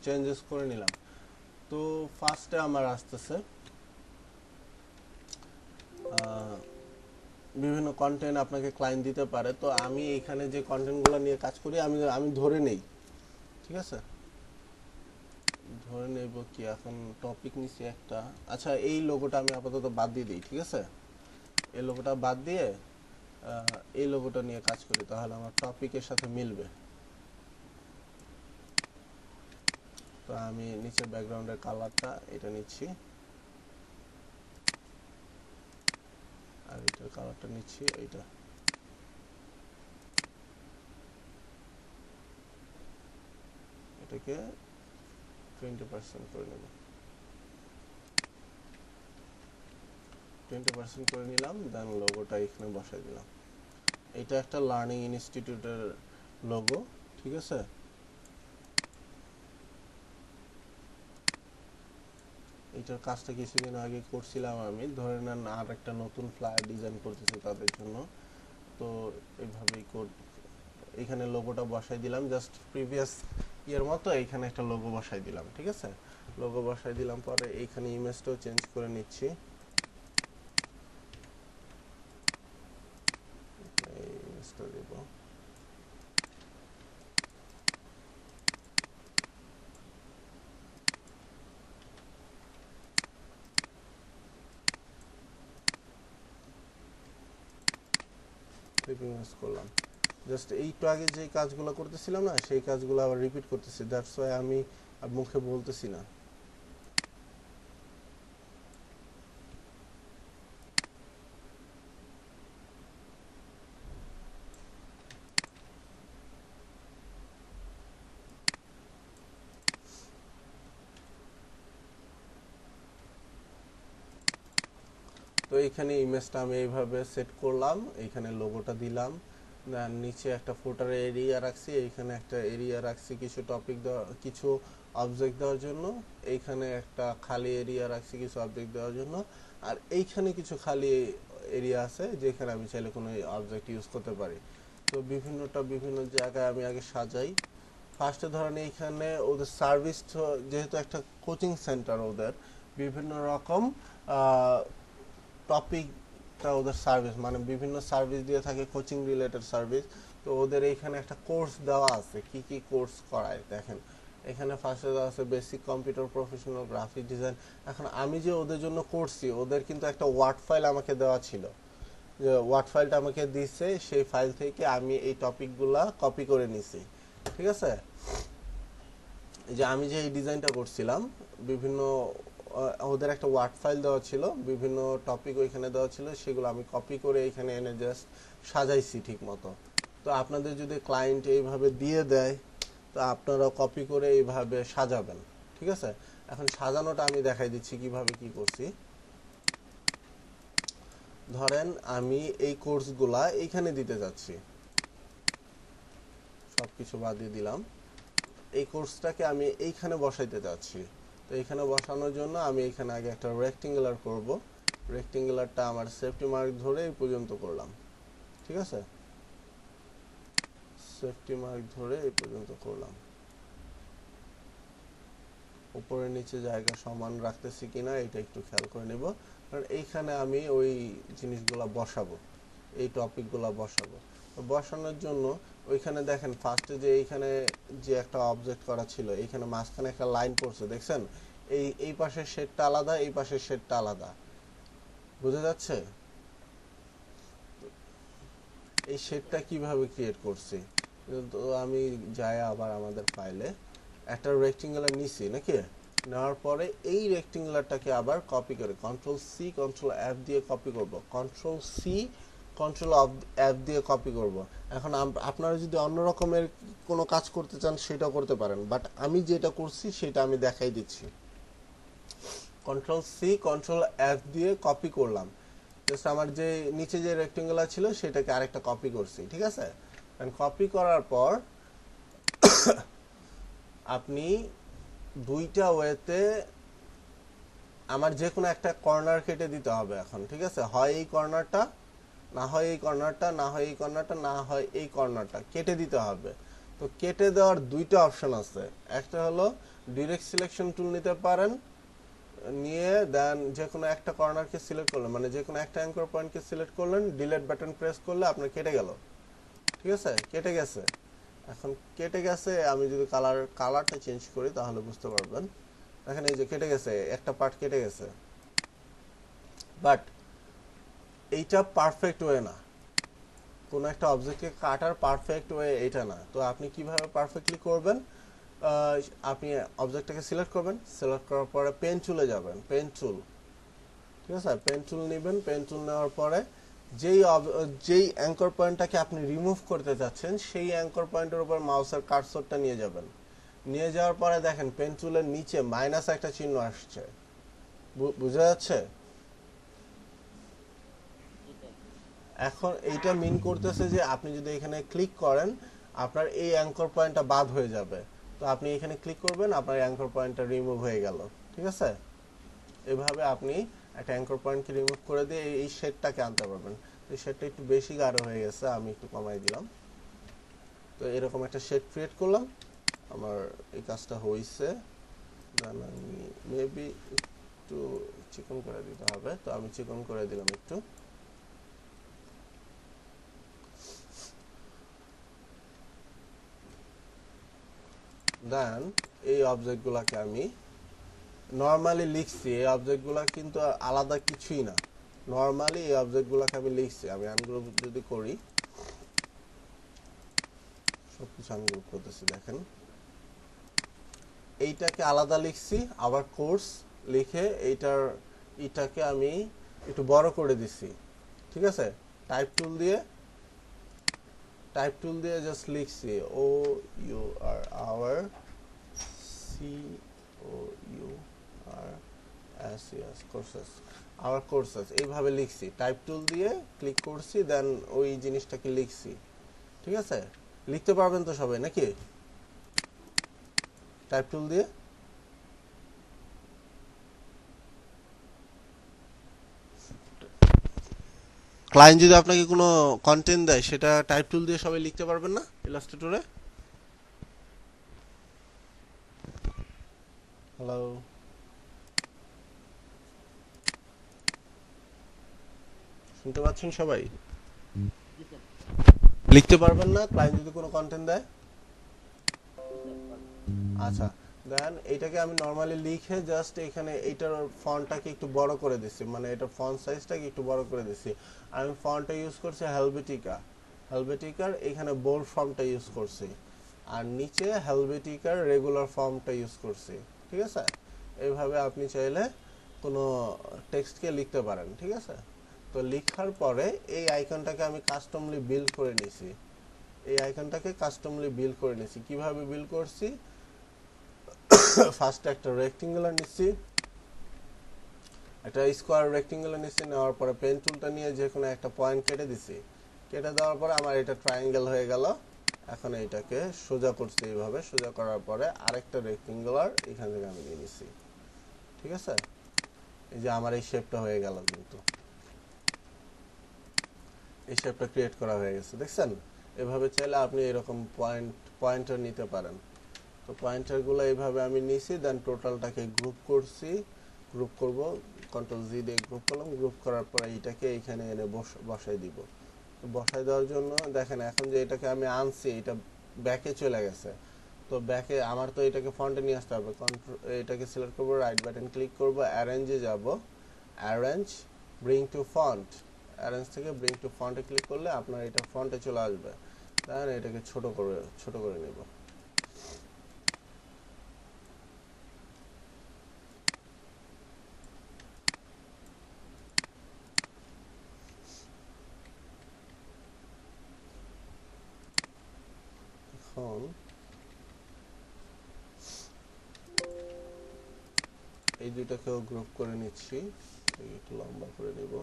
চেঞ্জেস করে নিলাম। তো ফার্স্টে আমার আসতেছে বিভিন্ন কন্টেন্ট আপনাকে ক্লায়েন্ট দিতে পারে। তো আমি এখানে যে কন্টেন্টগুলো নিয়ে কাজ করি আমি আমি ধরে নেই, ঠিক আছে। ধরে নেব কি, এখন টপিক নিছি একটা। আচ্ছা, এই লোগোটা আমি আপাতত বাদ দিয়ে দিই, ঠিক আছে। এই লোগোটা বাদ দিয়ে এই লোগোটা নিয়ে কাজ করি, তাহলে আমার টপিকের সাথে মিলবে। তো আমি নিচে ব্যাকগ্রাউন্ডের কালারটা এটা নিচ্ছি, আর এটার কালারটা নিচ্ছি এইটা। এটাকে 20% করে নেব, 20% করে নিলাম। দেন লোগোটা এখানে বসাই দিলাম। এটা একটা লার্নিং ইনস্টিটিউটের লোগো, ঠিক আছে। এইটার কাজটা কিছুদিন আগে করছিলাম আমি। ধরে নেন আর একটা নতুন ফ্লায়ার ডিজাইন করতেছি তাদের জন্য। তো এইভাবেই এখানে লোগোটা বসাই দিলাম, জাস্ট প্রিভিয়াস ইয়ার মতো এখানে একটা লোগো বসাই দিলাম, ঠিক আছে। লোগো বসাই দিলাম পরে এইখানে ইমেজটাও চেঞ্জ করে নিচ্ছি। এই ইমেজটা দেব। ইমেজ করলাম। জাস্ট এইটু আগে যে কাজগুলো করতেছিলাম না সেই কাজগুলো আবার রিপিট করতেছি, দ্যাটস ওয়াই আমি মুখে বলতেছি না। তো এখানে ইমেজটা আমি এইভাবে সেট করলাম, এখানে লোগোটা দিলাম, দেন নিচে একটা ফুটার এরিয়া রাখছি, এইখানে একটা এরিয়া রাখছি কিছু টপিক দেওয়া, কিছু অবজেক্ট দেওয়ার জন্য। এইখানে একটা খালি এরিয়া রাখছি কিছু অবজেক্ট দেওয়ার জন্য। আর এইখানে কিছু খালি এরিয়া আছে যেখানে আমি চাইলে কোনো অবজেক্ট ইউজ করতে পারি। তো বিভিন্ন জায়গায় আমি আগে সাজাই। ফার্স্টে ধরেন এইখানে ওদের সার্ভিস, যেহেতু একটা কোচিং সেন্টার, ওদের বিভিন্ন রকম টপিক একটা ওদের সার্ভিস, মানে বিভিন্ন সার্ভিস দিয়ে থাকে, কোচিং রিলেটেড সার্ভিস। তো ওদের এইখানে একটা কোর্স দেওয়া আছে, কি কি কোর্স করায় দেখেন। এখানে ফার্স্টে দেওয়া আছে basic computer professional graphic design. এখন আমি যে ওদের জন্য করছি, ওদের কিন্তু একটা ওয়ার্ড ফাইল আমাকে দেওয়া ছিল, যে ওয়ার্ড ফাইলটা আমাকে দিছে, সেই ফাইল থেকে আমি এই টপিকগুলা কপি করে নিছি। ঠিক আছে, এই যে আমি যে এই ডিজাইনটা করছিলাম, বিভিন্ন ওদের একটা ওয়ার্ড ফাইল দেওয়া ছিল, বিভিন্ন টপিক ওইখানে দেওয়া ছিল, সেগুলো আমি কপি করে এখানে এনে জাস্ট সাজাইছি ঠিক মতো। তো আপনাদের যদি ক্লায়েন্ট এইভাবে দিয়ে দেয়, তো আপনারা কপি করে এইভাবে সাজাবেন। ঠিক আছে, এখন সাজানোটা আমি দেখাই দিচ্ছি কিভাবে কি করছি। ধরেন আমি এই কোর্সগুলা এইখানে দিতে যাচ্ছি, সবকিছু বাদ দিয়ে দিলাম। এই কোর্সটাকে আমি এইখানে বসাইতে যাচ্ছি। তো এইখানে বসানোর জন্য আমি এখানে আগে একটা রেক্টেঙ্গুলার করব। রেক্টেঙ্গুলারটা আমার সেফটি মার্ক ধরে এই পর্যন্ত করলাম। ঠিক আছে, সেফটি মার্ক ধরে এই পর্যন্ত করলাম। উপরে নিচে জায়গা সমান রাখতেছি কিনা এটা একটু খেয়াল করে নেব, কারণ এইখানে আমি ওই জিনিসগুলো বসাবো, এই টপিকগুলো বসাবো। বসানোর জন্য ওইখানে দেখেন ফার্স্টে যে এইখানে যে একটা অবজেক্ট করা ছিল, এইখানে মাঝখানে একটা লাইন পড়ছে দেখছেন, এই পাশের শেডটা আলাদা, এই পাশের শেডটা আলাদা, বুঝা যাচ্ছে? এই শেডটা কিভাবে ক্রিয়েট করছি, তো আমি যাই আবার আমাদের ফাইলে একটা রেক্টেঙ্গুলার নিছি নাকি, নেওয়ার পরে এই রেক্টেঙ্গুলারটাকে আবার কপি করে কন্ট্রোল সি কন্ট্রোল এফ দিয়ে কপি করব, কন্ট্রোল সি কন্ট্রোল এফ দিয়ে কপি করব। এখন আপনারা যদি অন্য রকমের কোনো কাজ করতে চান সেটাও করতে পারেন, বাট আমি যেটা করছি সেটা আমি দেখাই দিচ্ছি। কন্ট্রোল সি কন্ট্রোল এফ দিয়ে কপি করলাম, জাস্ট আমার যে নিচে যে রেক্টেঙ্গুলার ছিল সেটাকে আরেকটা কপি করছি। ঠিক আছে, কপি করার পর আপনি দুইটা ওয়েতে আমার যে কোনো একটা কর্নার কেটে দিতে হবে এখন। ঠিক আছে, হয় এই কর্নারটা, না হয় এই কর্নারটা, না হয় এই কর্নারটা, না হয় এই কর্নারটা কেটে দিতে হবে। তো কেটে দেওয়ার দুইটা অপশন আছে, একটা হলো ডিরেক্ট সিলেকশন টুল নিতে পারেন, নিয়ে দেন যে কোনো একটা কর্নারকে সিলেক্ট করলেন, মানে যে কোনো একটা অ্যাঙ্কর পয়েন্টকে সিলেক্ট করলেন, ডিলিট বাটন প্রেস করলে আপনার কেটে গেল। ঠিক আছে, কেটে গেছে। এখন কেটে গেছে, আমি যদি কালারটা চেঞ্জ করি তাহলে বুঝতে পারবেন। দেখেন এই যে কেটে গেছে, একটা পার্ট কেটে গেছে, বাট এইটা পারফেক্ট ওয়ে না, কোনো একটা অবজেক্টকে কাটার পারফেক্ট ওয়ে এটা না। তো আপনি কিভাবে পারফেক্টলি করবেন, আপনি অবজেক্টটাকে সিলেক্ট করবেন, সিলেক্ট করার পরে পেন চুলে যাবেন, পেন চুল। ঠিক আছে, পেন চুল নেবেন, পেন চুল নেওয়ার পরে যেই অ্যাঙ্কর পয়েন্টটাকে আপনি রিমুভ করতে চাচ্ছেন সেই অ্যাঙ্কর পয়েন্টের উপর মাউসের কার্সরটা নিয়ে যাবেন। নিয়ে যাওয়ার পরে দেখেন পেন চুলের নিচে মাইনাস একটা চিহ্ন আসছে, বুঝা যাচ্ছে? এখন এইটা মিন করতেছে যে আপনি যদি এখানে ক্লিক করেন আপনার এই অ্যাঙ্কর পয়েন্টটা বাদ হয়ে যাবে। তো আপনি এখানে ক্লিক করবেন, আপনার অ্যাঙ্কর পয়েন্টটা রিমুভ হয়ে গেল। ঠিক আছে, এভাবে আপনি একটা অ্যাঙ্কর পয়েন্টকে রিমুভ করে দিয়ে এই শেডটাকে আনতে পারবেন। তো শেডটা একটু বেশি গাঢ় হয়ে গেছে, আমি একটু কমাই দিলাম। তো এরকম একটা শেড ক্রিয়েট করলাম, আমার এই কাজটা হয়েছে। আমি মেবি একটু চিকন করে দিতে হবে, তো আমি চিকন করে দিলাম একটু। দেন এই অবজেক্টগুলোকে আমি নর্মালি লিখছি, এই অবজেক্টগুলো কিন্তু আলাদা কিছুই না, নর্মালি এই অবজেক্টগুলোকে আমি লিখছি। আমি আনগ্রুপ যদি করি, সবকিছু আনগ্রুপ করতেছি, দেখেন এইটাকে আলাদা লিখছি, আবার কোর্স লিখে এটাকে আমি একটু বড় করে দিছি। ঠিক আছে, টাইপ টুল দিয়ে জাস্ট লিখছি O U R our C O U R S S courses, our courses, এইভাবে লিখছি, টাইপ টুল দিয়ে ক্লিক করছি, দেন ওই জিনিসটাকে লিখছি। ঠিক আছে, লিখতে পারবেন তো সবাই নাকি টাইপ টুল দিয়ে? ক্লায়েন্ট যদি আপনাকে কোনো কন্টেন্ট দেয় সেটা টাইপ টুল দিয়ে সবাই লিখতে পারবেন না ইলাস্ট্রেটরে? হ্যালো, শুনতে পাচ্ছেন সবাই? লিখতে পারবেন না ক্লায়েন্ট যদি কোনো কন্টেন্ট দেয়? আচ্ছা, দেন এটাকে আমি নরমালি লিখে জাস্ট এখানে এইটার ফন্টটাকে একটু বড় করে দিছি, মানে এটা ফন্ট সাইজটাকে একটু বড় করে দিছি। আমি ফন্টটা ইউজ করছি হেলভেটিকার এখানে বোল্ড ফর্মটা ইউজ করছি, আর নিচে হেলভেটিকার রেগুলার ফর্মটা ইউজ করছি। ঠিক আছে, এইভাবে আপনি চাইলে কোনো টেক্সটকে লিখতে পারেন। ঠিক আছে, তো লেখার পরে এই আইকনটাকে আমি কাস্টমলি বিল্ড করে নিছি। এই আইকনটাকে কাস্টমলি বিল্ড করে নিছি। কিভাবে বিল্ড করছি? ফার্স্ট একটা রেক্টেঙ্গুলার নিচ্ছি, একটা স্কোয়ার রেক্টেঙ্গুলার নিচ্ছি, নেওয়ার পরে পেন টুলটা নিয়ে যে কোনো একটা পয়েন্ট কেটে দিছি। কেটে দেওয়ার পরে আমার এটা ট্রায়াঙ্গেল হয়ে গেল। এখন এইটাকে সোজা করছি, এইভাবে সোজা করার পরে আরেকটা রেক্টেঙ্গুলার এখান থেকে আমি নিয়ে নিছি। ঠিক আছে, এই যে আমার এই শেপটা হয়ে গেল, কিন্তু এই শেপটা ক্রিয়েট করা হয়ে গেছে, দেখছেন? এভাবে চাইলে আপনি এরকম পয়েন্টার নিতে পারেন। তো পয়েন্টারগুলো এইভাবে আমি নিছি, দেন টোটালটাকে গ্রুপ করছি। গ্রুপ করব, কন্ট্রোল জি দিয়ে গ্রুপ করলাম। গ্রুপ করার পরে এইটাকে এইখানে এনে বসাই দিব। তো বসাই দেওয়ার জন্য দেখেন এখন যে এটাকে আমি আনছি, এটা ব্যাকে চলে গেছে। তো ব্যাকে আমার তো এটাকে ফন্টে নিয়ে আসতে হবে। এটাকে সিলেক্ট করব, রাইট বাটন ক্লিক করব, অ্যারেঞ্জে যাব, arrange bring to font. Arrange থেকে ব্রিং টু ফন্টে ক্লিক করলে আপনার এটা ফন্টে চলে আসবে। তাহলে এটাকে ছোট করে নেব। এখন এই দুইটাকেও গ্রুপ করে নিচ্ছি, একটু লম্বা করে নেব।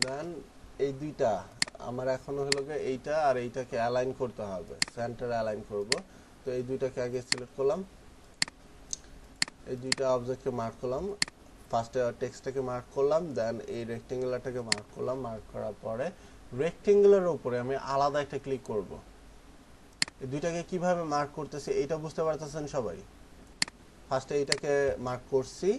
দেন এই দুইটা আমার এখন হলো গিয়ে এইটা আর এইটাকে অ্যালাইন করতে হবে, সেন্টার অ্যালাইন করব। তো এই দুইটাকে আগে সিলেক্ট করলাম, এই দুইটা অবজেক্টকে মার্ক করলাম। ফার্স্টে টেক্সটটাকে মার্ক করলাম, দেন এই রেক্টেঙ্গুলারটাকে মার্ক করলাম। মার্ক করার পরে রেক্টেঙ্গুলারের উপরে আমি আলাদা একটা ক্লিক করব। এই দুইটাকে কিভাবে মার্ক করতেছি এটা বুঝতে পারতেছেন সবাই? ফার্স্টে এইটাকে মার্ক করছি,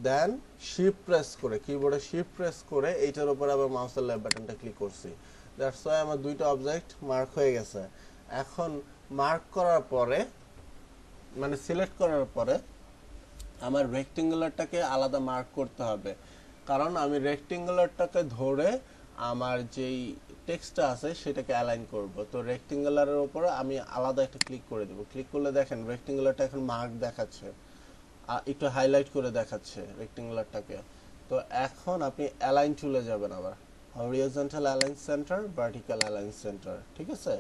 দেন শিফট প্রেস করে, কিবোর্ডে শিফট প্রেস করে এইটার উপর আবার মাউসের লেফট বাটনটা ক্লিক করছি। দ্যাটস ওয়াই আমার দুইটা অবজেক্ট মার্ক হয়ে গেছে। এখন মার্ক করার পরে, মানে সিলেক্ট করার পরে আমার রেক্টেঙ্গুলারটাকে আলাদা মার্ক করতে হবে, কারণ আমি রেক্টেঙ্গুলারটাকে ধরে আমার যেই টেক্সটটা আছে সেটাকে অ্যালাইন করব। তো রেক্টেঙ্গুলারের উপরে আমি আলাদা একটা ক্লিক করে দেব। ক্লিক করলে দেখেন রেক্টেঙ্গুলারটা এখন মার্ক দেখাচ্ছে, একটু হাইলাইট করে দেখাচ্ছে রেক্টেঙ্গুলারটাকে। তো এখন আপনি অ্যালাইন টুলে যাবেন, আবার horizontal align centre, vertical align centre. ঠিক আছে,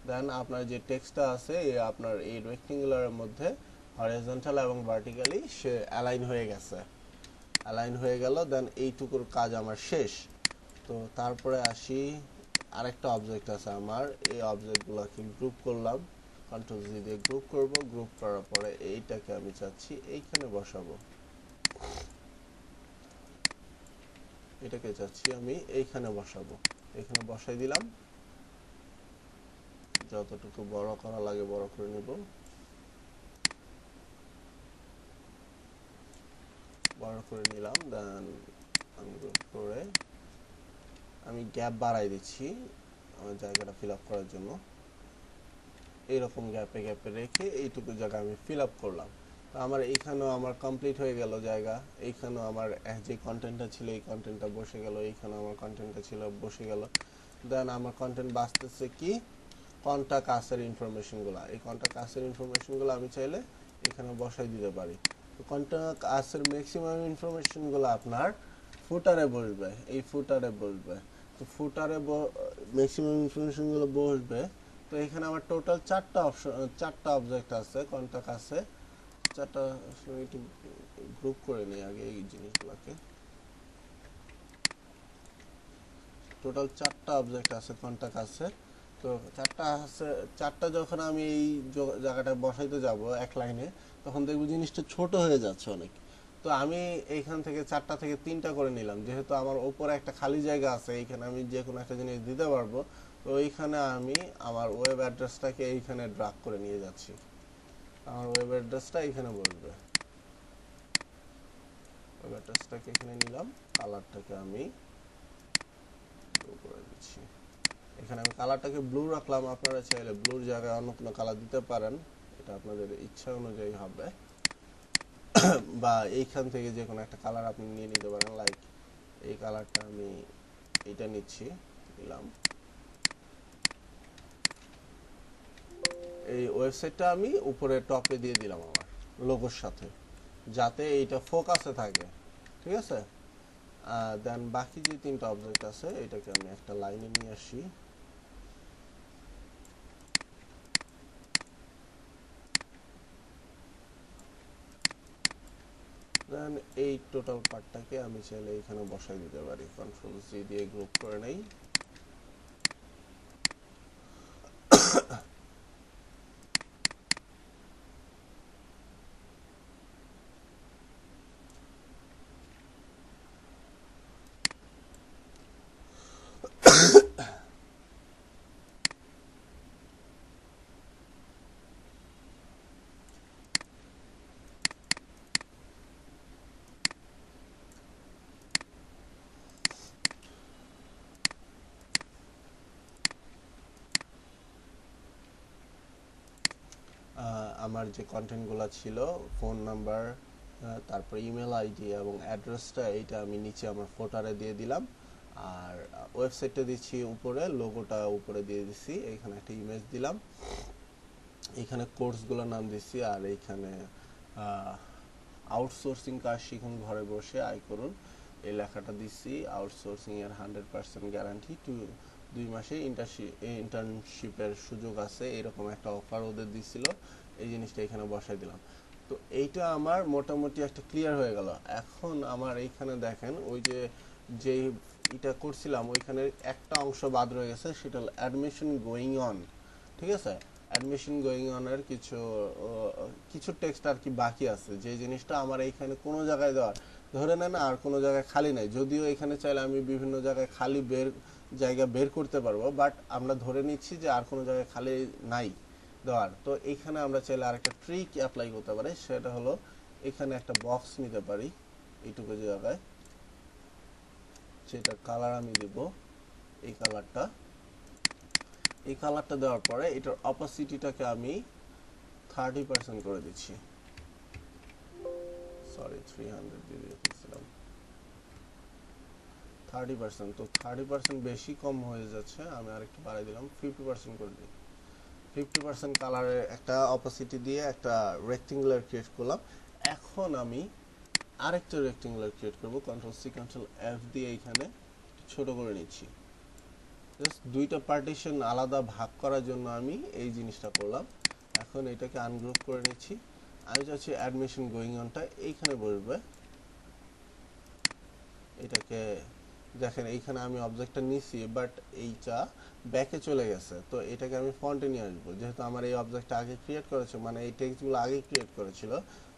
দেন আপনার যে টেক্সটটা আছে আপনার এই রেক্টেঙ্গুলারের মধ্যে হরিজন্টাল এবং ভার্টিক্যালি সে অ্যালাইন হয়ে গেছে, অ্যালাইন হয়ে গেল। দেন এইটুকুর কাজ আমার শেষ। তো তারপরে আসি, আরেকটা অবজেক্ট আছে আমার, এই অবজেক্টগুলোকে গ্রুপ করলাম, কন্ট্রোল জি দিয়ে গ্রুপ করব। গ্রুপ করার পরে এইটাকে আমি চাচ্ছি এইখানে বসাবো, এটাকে চাচ্ছি আমি এইখানে বসাবো। এখানে বসাই দিলাম, যতটুকু বড় করা লাগে বড় করে নেব, বড় করে নিলাম। দেন আমি গ্রুপ করে আমি গ্যাপ বাড়াই দিচ্ছি আমার জায়গাটা ফিল আপ করার জন্য। এইরকম গ্যাপে গ্যাপে রেখে এইটুকু জায়গা আমি ফিল আপ করলাম। তো আমার এইখানেও আমার কমপ্লিট হয়ে গেল জায়গা। এইখানেও আমার যে কন্টেন্টটা ছিল এই কন্টেন্টটা বসে গেল, এইখানেও আমার কন্টেন্টটা ছিল বসে গেল। দেন আমার কন্টেন্ট বাঁচতেছে কি, কন্টাক্ট আসের ইনফরমেশনগুলো। এই কন্টাক্ট আসের ইনফরমেশনগুলো আমি চাইলে এখানে বসাই দিতে পারি। তো কন্টাক্ট আসের ম্যাক্সিমাম ইনফরমেশনগুলো আপনার ফুটারে বসবে, এই ফুটারে বসবে। তো ফুটারে ম্যাক্সিমাম ইনফরমেশনগুলো বসবে। তো এখানে আমার টোটাল চারটা অবজেক্ট আছে, কন্টাক্ট আছে চারটা। একটু গ্রুপ করে নিই আগে এই জিনিসগুলোকে। টোটাল চারটা অবজেক্ট আছে, কন্টাক্ট আছে। তো চারটা আছে, চারটা যখন আমি এই জায়গাটায় বসাইতে যাব এক লাইনে, তখন দেখবো জিনিসটা ছোট হয়ে যাচ্ছে অনেক। তো আমি এইখান থেকে চারটা থেকে তিনটা করে নিলাম, যেহেতু আমার ওপরে একটা খালি জায়গা আছে, এইখানে আমি যে কোনো একটা জিনিস দিতে পারবো। তো এইখানে আমি আমার ওয়েব অ্যাড্রেসটাকে এইখানে ড্রাগ করে নিয়ে যাচ্ছি, আমার ওয়েব অ্যাড্রেসটা এইখানে বসবে। ওয়েব অ্যাড্রেসটাকে এখানে নিলাম, কালারটাকে আমি ব্লু করে দিচ্ছি। এখানে আমি কালারটাকে ব্লু রাখলাম, আপনারা চাইলে ব্লুর জায়গায় অন্য কোনো কালার দিতে পারেন, এটা আপনাদের ইচ্ছা অনুযায়ী হবে। বা এইখান থেকে যে কোনো একটা কালার আপনি নিয়ে নিতে পারেন, লাইক এই কালারটা আমি এটা নিচ্ছি, নিলাম। এই ওয়েবসাইটটা আমি উপরে টপে দিয়ে দিলাম আমার লোগোর সাথে, যাতে এইটা ফোকাসে থাকে, ঠিক আছে। দেন বাকি যে তিনটা অবজেক্ট আছে এটাকে আমি একটা লাইনে নিয়ে আসি। দেন এই টোটাল পার্টটাকে আমি চাইলে এখানে বসাই দিতে পারি, কন্ট্রোল সি দিয়ে গ্রুপ করে নেই। আমার যে কন্টেন্টগুলো ছিল, ফোন নাম্বার, তারপর ইমেল আইডি এবং অ্যাড্রেসটা, এইটা আমি নিচে আমার ফোটারে দিয়ে দিলাম। আর ওয়েবসাইটটা দিচ্ছি উপরে, লোগোটা উপরে দিয়ে দিচ্ছি, এখানে একটা ইমেজ দিলাম, এখানে কোর্সগুলোর নাম দিচ্ছি, আর এইখানে আউটসোর্সিং কাজ শিখুন ঘরে বসে আয় করুন, এই লেখাটা দিচ্ছি। আউটসোর্সিং এর 100% গ্যারান্টি, 2 মাসে ইন্টার্নশিপের সুযোগ আছে, এরকম একটা অফার ওদের দিছিল, এই জিনিসটা এখানে বসাই দিলাম। তো এইটা আমার মোটামুটি একটা ক্লিয়ার হয়ে গেল। এখন আমার এইখানে দেখেন ওই যে যেই এটা করছিলাম ওইখানে একটা অংশ বাদ রয়ে গেছে, সেটা হলো অ্যাডমিশন গোয়িং অন, ঠিক আছে। অ্যাডমিশন গোয়িং অন এর কিছু টেক্সট আর কি বাকি আছে, যে জিনিসটা আমার এইখানে কোনো জায়গায় দেওয়ার, ধরে নেন আর কোনো জায়গায় খালি নাই, যদিও এখানে চাইলে আমি বিভিন্ন জায়গায় খালি জায়গা বের করতে পারবো, বাট আমরা ধরে নিচ্ছি যে আর কোনো জায়গায় খালি নাই দেওয়ার। তো এইখানে আমরা চাইলে আরেকটা ট্রিক অ্যাপ্লাই করতে পারি, সেটা হলো এখানে একটা বক্স নিতে পারি এইটুকু জায়গায়, যেটা কালার আমি দেব এই কালারটা। এই কালারটা দেওয়ার পরে এটার অপাসিটিটাকে আমি 30% করে দিচ্ছি, সরি 300 দিয়ে দিয়েছিলাম, 30%। তো 30% বেশি কম হয়ে যাচ্ছে, আমি আরেকটু বাড়াই দিলাম, 50% করে দিই। 50% কালারের একটা অপাসিটি দিয়ে একটা রেক্টেঙ্গুলার ক্রিয়েট করলাম। এখন আমি আরেকটা রেক্টেঙ্গুলার ক্রিয়েট করব, কন্ট্রোল সি কন্ট্রোল এফ দিয়ে এখানে ছোট করে নিচ্ছি। জাস্ট দুইটা পার্টিশন আলাদা ভাগ করার জন্য আমি এই জিনিসটা করলাম। এখন এটাকে আনগ্রুপ করে নিচ্ছি। আমি চাচ্ছি অ্যাডমিশন গোয়িং অনটা এইখানে বসবে। এটাকে দেখেন এইখানে আমি অবজেক্টটা নিছি, বাট এইটা ব্যাকে চলে গেছে, তো এটাকে আমি ফন্টে নিয়ে আসবো, যেহেতু আমার এই অবজেক্টটা আগে ক্রিয়েট করেছে, মানে এই টেক্সটগুলো আগে ক্রিয়েট করেছিল,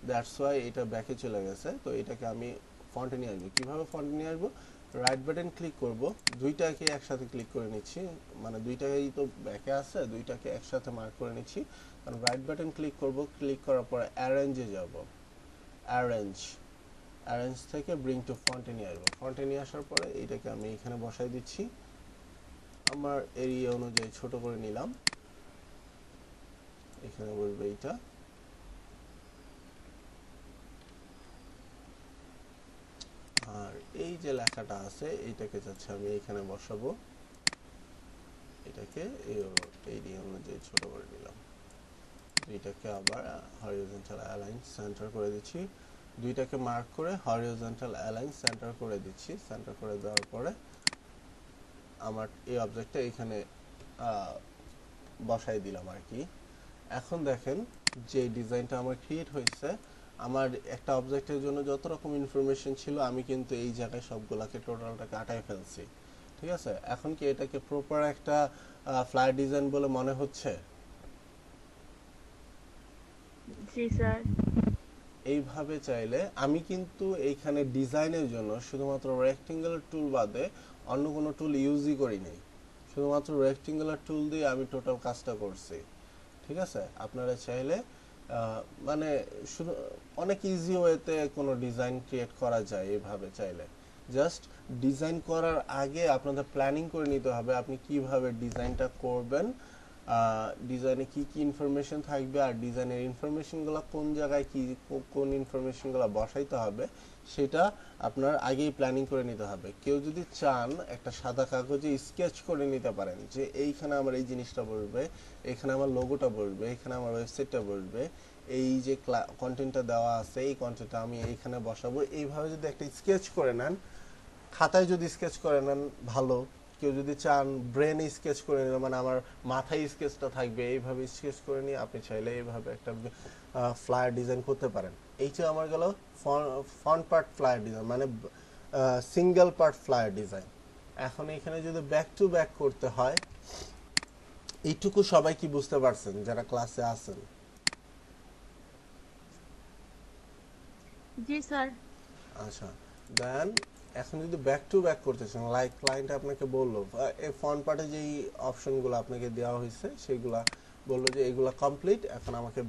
দ্যাটস ওয়াই এটা ব্যাকে চলে গেছে। তো এটাকে আমি ফন্টে নিয়ে আসবো। কিভাবে ফন্টে নিয়ে আসবো? রাইট বাটন ক্লিক করব, দুইটাকে একসাথে ক্লিক করে নিচ্ছি, মানে দুইটাকেই তো ব্যাকে আছে, দুইটাকে একসাথে মার্ক করে নিচ্ছি। কারণ রাইট বাটন ক্লিক করব, ক্লিক করার পরে অ্যারেঞ্জে যাব, অ্যারেঞ্জ অ্যারেঞ্জ থেকে ব্রিং টু ফন্টে নিয়ে আসবো। ফন্টে নিয়ে আসার পরে এইটাকে আমি এখানে বসাই দিচ্ছি, আমার এরিয়া অনুযায়ী ছোট করে নিলাম, এখানে বলবো এইটা। আর এই যে লেখাটা আছে এইটাকে যাচ্ছে আমি এখানে বসাবো, এটাকে এরিয়া অনুযায়ী ছোট করে নিলাম। দুইটাকে আবার হরিজন্টাল অ্যালাইন সেন্টার করে দিচ্ছি, দুইটাকে মার্ক করে হরিজন্টাল অ্যালাইন সেন্টার করে দিচ্ছি। সেন্টার করে দেওয়ার পরে আমার এই অবজেক্টটা এখানে বসাই দিলাম আর কি। এখন দেখেন যে ডিজাইনটা আমার ক্রিয়েট হয়েছে, আমার একটা অবজেক্টের জন্য যত রকম ইনফরমেশন ছিল আমি কিন্তু এই জায়গায় সবগুলাকে টোটালটাকে আটায় ফেলছি, ঠিক আছে। এখন কি এটাকে প্রপার একটা ফ্লায়ার ডিজাইন বলে মনে হচ্ছে? জি স্যার। এইভাবে চাইলে আমি কিন্তু এইখানে ডিজাইনের জন্য শুধুমাত্র রেক্টেঙ্গুলার টুল বাদে অন্য কোনো টুল ইউজই করি নাই, শুধুমাত্র রেক্টেঙ্গুলার টুল দিয়ে আমি টোটাল কাজটা করছি, ঠিক আছে। আপনারা চাইলে মানে শুধু অনেক ইজি ওয়েতে কোনো ডিজাইন ক্রিয়েট করা যায় এইভাবে চাইলে। জাস্ট ডিজাইন করার আগে আপনাদের প্ল্যানিং করে নিতে হবে আপনি কিভাবে ডিজাইনটা করবেন, ডিজাইনে কি কি ইনফরমেশন থাকবে, আর ডিজাইনের ইনফরমেশনগুলো কোন জায়গায় কি কোন ইনফরমেশনগুলো বসাইতে হবে সেটা আপনার আগেই প্ল্যানিং করে নিতে হবে। কেউ যদি চান একটা সাদা কাগজে স্কেচ করে নিতে পারেন যে এইখানে আমার এই জিনিসটা বসবে, এখানে আমার লোগোটা বসবে, এখানে আমার ওয়েবসাইটটা বসবে, এই যে কন্টেন্টটা দেওয়া আছে এই কন্টেন্টটা আমি এইখানে বসাবো, এইভাবে যদি একটা স্কেচ করে নেন, খাতায় যদি স্কেচ করে নেন ভালো। কেউ যদি চান ব্রেনে স্কেচ করে নেন, মানে আমার মাথায় স্কেচটা থাকবে, এইভাবে স্কেচ করে নিয়ে আপনি চাইলে এইভাবে একটা ফ্লায়ার ডিজাইন করতে পারেন। এইটা আমার গেল ফ্রন্ট পার্ট ফ্লায়ার ডিজাইন, মানে সিঙ্গেল পার্ট ফ্লায়ার ডিজাইন। এখন এখানে যদি ব্যাক টু ব্যাক করতে হয়, এইটুকু সবাই কি বুঝতে পারছেন যারা ক্লাসে আছেন? জি স্যার। আচ্ছা, দেন এখন যদি ব্যাক টু ব্যাক করতে চান, লাইক ক্লায়েন্ট আপনাকে বললো এই ফ্রন্ট পার্টে যেই অপশনগুলো আপনাকে দেওয়া হয়েছে সেগুলা বললো যে এগুলা কমপ্লিট, এখন আমাকে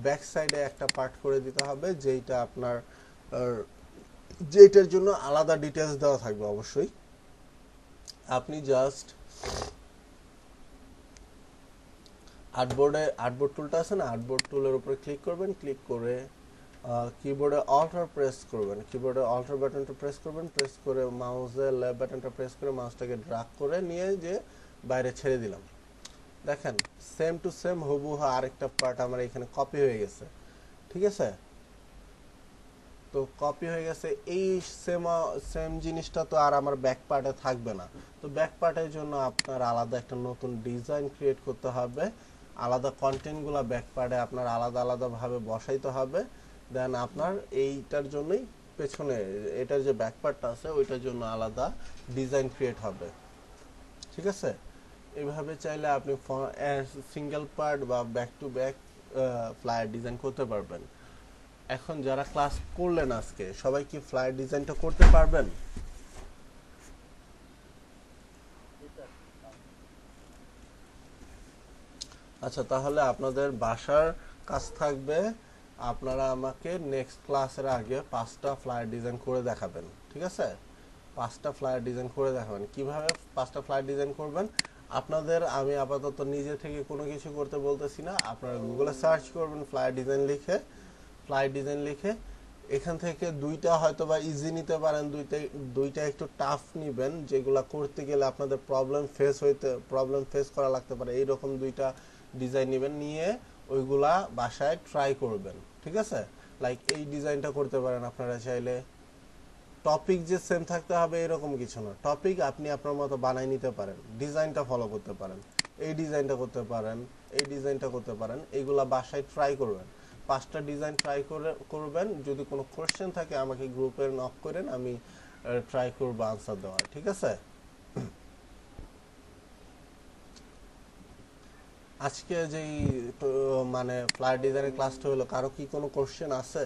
ব্যাক সাইডে একটা পার্ট করে দিতে হবে যেটা আপনার যেটার জন্য আলাদা ডিটেলস দেওয়া থাকবে। অবশ্যই আপনি জাস্ট আর্টবোর্ড টুলটা আছে না, আর্টবোর্ড টুলের উপরে ক্লিক করবেন, ক্লিক করে কিবোর্ডে অল্টার প্রেস করবেন, কিবোর্ডে অল্টার বাটনটা প্রেস করবেন, প্রেস করে মাউসের লেফট বাটনটা প্রেস করে মাউসটাকে ড্রাগ করে নিয়ে যে বাইরে ছেড়ে দিলাম। দেখেন সেম টু সেম হুবহু আরেকটা পার্ট আমার এখানে কপি হয়ে গেছে। ঠিক আছে, তো কপি হয়ে গেছে। এই সেম জিনিসটা তো আর আমার ব্যাক পার্টে থাকবে না। তো ব্যাক পার্টের জন্য আপনার আলাদা একটা নতুন ডিজাইন ক্রিয়েট করতে হবে, আলাদা কন্টেন্টগুলো ব্যাক পার্টে আপনার আলাদা আলাদাভাবে বসাইতে হবে। দেন আপনার এইটার জন্যই পেছনে এটার যে ব্যাক পার্টটা আছে ওইটার জন্য আলাদা ডিজাইন ক্রিয়েট হবে। ঠিক আছে, এইভাবে চাইলে আপনি সিঙ্গেল পার্ট বা back to back flyer design করতে পারবেন। এখন যারা ক্লাস করলেন আজকে সবাই কি ফ্লায়ার ডিজাইনটা করতে পারবেন? আচ্ছা, তাহলে আপনাদের বাসার কাজ থাকবে, আপনারা আমাকে নেক্সট ক্লাসের আগে 5টা ফ্লায়ার ডিজাইন করে দেখাবেন। ঠিক আছে, 5টা ফ্লায়ার ডিজাইন করে দেখাবেন। কিভাবে 5টা ফ্লায়ার ডিজাইন করবেন আপনাদের আমি আপাতত নিজে থেকে কোনো কিছু করতে বলতেছি না, আপনারা গুগলে সার্চ করবেন ফ্লায়ার ডিজাইন লিখে এখান থেকে দুইটা হয়তো বা ইজি নিতে পারেন, দুইটা একটু টাফ নিবেন যেগুলা করতে গেলে আপনাদের প্রবলেম ফেস করা লাগতে পারে, এইরকম দুইটা ডিজাইন নেবেন, নিয়ে ওইগুলা বাসায় ট্রাই করবেন। ঠিক আছে, লাইক এই ডিজাইনটা করতে পারেন আপনারা চাইলে। টপিক যে সেম থাকতে হবে এরকম কিছু না, টপিক আপনি আপনার মতো বানাই নিতে পারেন, ডিজাইনটা ফলো করতে পারেন, এই ডিজাইনটা করতে পারেন, এই ডিজাইনটা করতে পারেন, এইগুলা বাসায় ট্রাই করবেন। 5টা ডিজাইন ট্রাই করবেন। যদি কোনো কোশ্চেন থাকে আমাকে গ্রুপে নক করেন, আমি ট্রাই করব আনসার দেওয়ার। ঠিক আছে, আজকে যেই মানে ফ্লায়ার ডিজাইনের ক্লাসটা হলো, কারো কি কোনো কোশ্চেন আছে?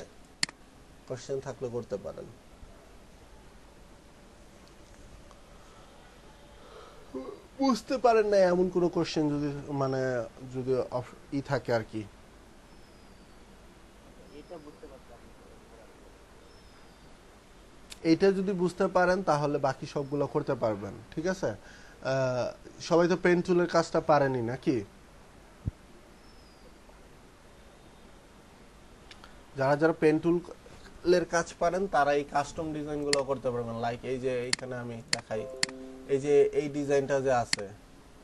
কোশ্চেন থাকলে করতে পারেন। বুঝতে পারেন না এমন কোনো কোশ্চেন যদি মানে যদি থাকে আর কি। এইটা যদি বুঝতে পারেন তাহলে বাকি সবগুলো করতে পারবেন। ঠিক আছে, সবাই তো পেন টুলের কাজটা পারেনি নাকি? যারা যারা পেন টুলের কাজ পারেন তারা এই কাস্টম ডিজাইনগুলো করতে পারবেন। লাইক এই যে এইখানে আমি দেখাই, এই যে এই ডিজাইনটা যে আছে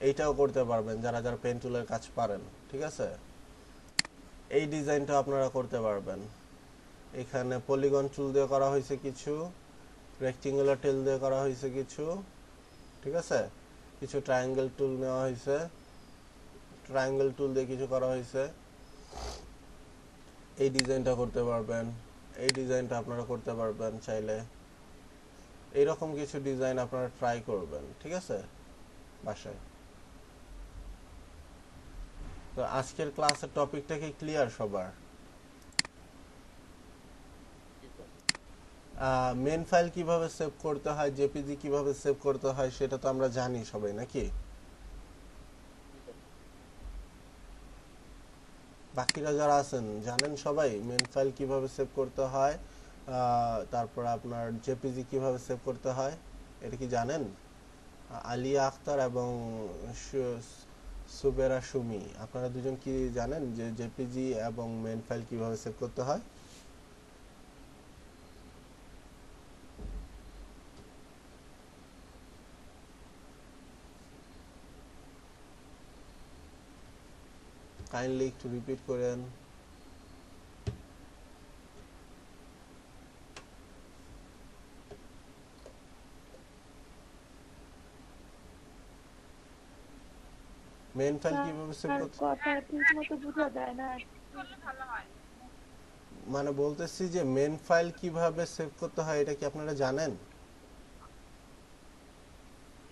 এইটাও করতে পারবেন যারা যারা পেন টুলের কাজ পারেন। ঠিক আছে, এই ডিজাইনটা আপনারা করতে পারবেন। এখানে পলিগন টুল দিয়ে করা হয়েছে কিছু, রেক্টেঙ্গুলার টুল দিয়ে করা হয়েছে কিছু। ঠিক আছে, কিছু ট্রায়াঙ্গেল টুল নেওয়া হয়েছে, ট্রায়াঙ্গেল টুল দিয়ে কিছু করা হয়েছে। এই ডিজাইনটা করতে পারবেন, এই ডিজাইনটা আপনারা করতে পারবেন চাইলে। এইরকম কিছু ডিজাইন আপনারা ট্রাই করবেন। ঠিক আছে, বাসায়। তো আজকের ক্লাসের টপিকটা কি ক্লিয়ার সবার? মেন ফাইল কিভাবে সেভ করতে হয়, জেপিজি কিভাবে সেভ করতে হয় সেটা তো আমরা জানি সবাই নাকি? বাকিরা যারা আছেন জানেন সবাই মেন ফাইল কিভাবে সেভ করতে হয়, তারপর আপনার জেপিজি কিভাবে সেভ করতে হয়, এটা কি জানেন? আলিয়া আক্তার এবং সুবেরা সুমি, আপনারা দুজন কি জানেন যে জেপিজি এবং মেন ফাইল কিভাবে সেভ করতে হয়? কাইন্ডলি একটু রিপিট করেন। মেন ফাইল কিভাবে সেভ করতে, কথা ঠিক মতো বোঝা যায় না। মানে বলতেছি যে মেন ফাইল কিভাবে সেভ করতে হয় এটা কি আপনারা জানেন?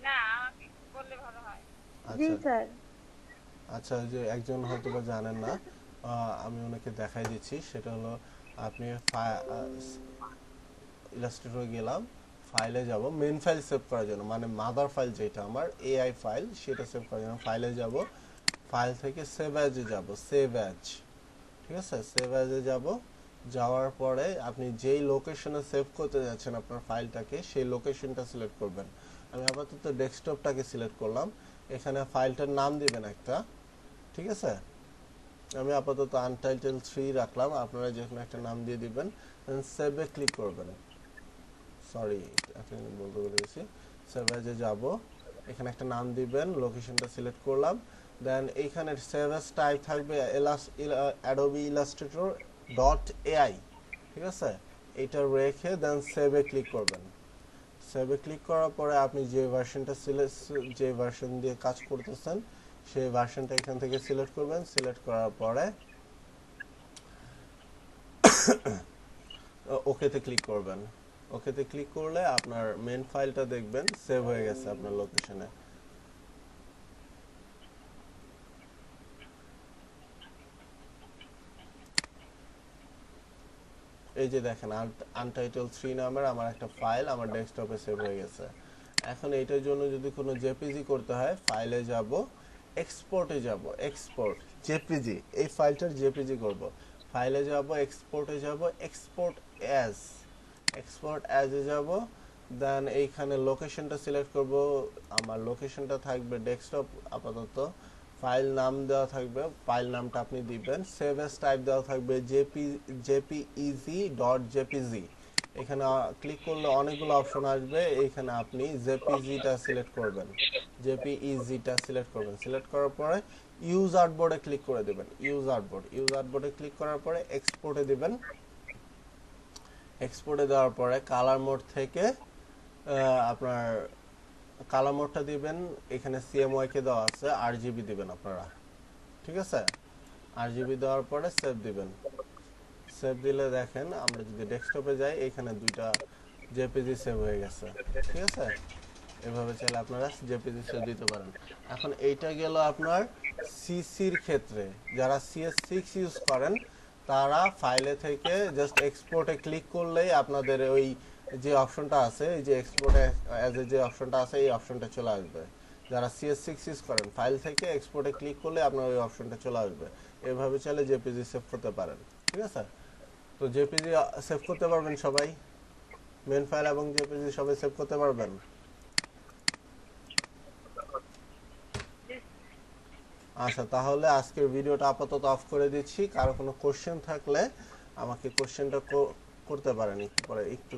না, আমাকে বললে ভালো হয়। জি আচ্ছা স্যার। আচ্ছা, যে একজন হয়তো বা জানেন না, আমি ওনাকে দেখাই দিচ্ছি। সেটা হলো আপনি ইলাস্ট্রেটরে গেলাম, ফাইলে যাব, মেন ফাইল সেভ করার জন্য, মানে মাদার ফাইল যেটা আমার এআই ফাইল সেটা সেভ করার জন্য ফাইলে যাব, ফাইল থেকে সেভ অ্যাজে যাব, সেভ অ্যাজ, ঠিক আছে, সেভ অ্যাজে যাব। যাওয়ার পরে আপনি যেই লোকেশনে সেভ করতে যাচ্ছেন আপনার ফাইলটাকে সেই লোকেশনটা সিলেক্ট করবেন। আমি আপাতত ডেস্কটপটাকে সিলেক্ট করলাম। এখানে ফাইলটার নাম দিবেন একটা, ঠিক আছে। আমি আপাতত আনটাইটেল 3 রাখলাম, আপনারা যে কোনো একটা নাম দিয়ে দিবেন, সেভে ক্লিক করবেন। সরি, এখন বলতে ভুলে গেছি। সেভ অ্যাজে যাব, এখানে একটা নাম দিবেন, লোকেশনটা সিলেক্ট করলাম। দেন এইখানে সেভ অ্যাজ টাইপ থাকবে অ্যাডোবি ইলাস্ট্রেটর ডট এআই, ঠিক আছে, এটা রেখে দেন সেভে ক্লিক করবেন। সেভে ক্লিক করার পরে আপনি যে ভার্সনটা যে ভার্সন দিয়ে কাজ করতেছেন সেই ভার্সনটা এখান থেকে সিলেক্ট করবেন। সিলেক্ট করার পরে ওকেতে ক্লিক করবেন। ওকেতে ক্লিক করলে আপনার মেন ফাইলটা দেখবেন সেভ হয়ে গেছে আপনার লোকেশনে। এই যে দেখেন আনটাইটেল 3 নামের আমার একটা ফাইল আমার ডেস্কটপে সেভ হয়ে গেছে। এখন এইটার জন্য যদি কোনো জেপিজি করতে হয়, ফাইলে যাব, এক্সপোর্টে যাব, এক্সপোর্ট জেপিজি, এই ফাইলটার জেপিজি করব। ফাইলে যাব, এক্সপোর্টে যাব, এক্সপোর্ট অ্যাজ, এক্সপোর্ট অ্যাজে যাব। দেন এইখানে লোকেশনটা সিলেক্ট করব, আমার লোকেশনটা থাকবে ডেস্কটপ আপাতত। ফাইল নাম দেওয়া থাকবে, ফাইল নামটা আপনি দিবেন। সেভ এস টাইপ দেওয়া থাকবে জেপিইজি ডট জেপিজি। এখানে ক্লিক করলে অনেকগুলো অপশন আসবে, এইখানে আপনি জেপিজিটা সিলেক্ট করবেন, জেপিইজিটা সিলেক্ট করবেন। সিলেক্ট করার পরে ইউজ আর্টবোর্ডে ক্লিক করে দেবেন, ইউজ আর্টবোর্ডে ক্লিক করার পরে এক্সপোর্টে দিবেন। এক্সপোর্টে দেওয়ার পরে কালার মোড থেকে আপনার কালার মোডটা দিবেন, এখানে সিএমওয়াই কে দেওয়া আছে, আরজিবি দিবেন আপনারা, ঠিক আছে। আরজিবি দেওয়ার পরে সেভ দিবেন। সেভ দিলে দেখেন আমরা যদি ডেস্কটপে যাই এখানে দুইটা জেপিজি সেভ হয়ে গেছে, ঠিক আছে। এভাবে চাইলে আপনারা জেপিজি সেভ দিতে পারেন। এখন এইটা গেল আপনার সিসির ক্ষেত্রে। যারা CS6 ইউজ করেন তারা ফাইলে থেকে জাস্ট এক্সপোর্টে ক্লিক করলেই আপনাদের ওই যে অপশনটা আছে, এই যে এক্সপোর্টে অ্যাজ এ যে অপশনটা আছে এই অপশনটা চলে আসবে। যারা CS6 ইউজ করেন ফাইল থেকে এক্সপোর্টে ক্লিক করলে আপনার ওই অপশনটা চলে আসবে। এভাবে চাইলে জেপিজি সেভ করতে পারেন, ঠিক আছে। তো জেপিজি সেভ করতে পারবেন সবাই, মেন ফাইল এবং জেপিজি সবাই সেভ করতে পারবেন। আচ্ছা, তাহলে আজকের ভিডিওটা আপাতত অফ করে দিচ্ছি। কারো কোনো কোশ্চেন থাকলে আমাকে কোশ্চেনটা করতে পারেন একটু পরে, একটু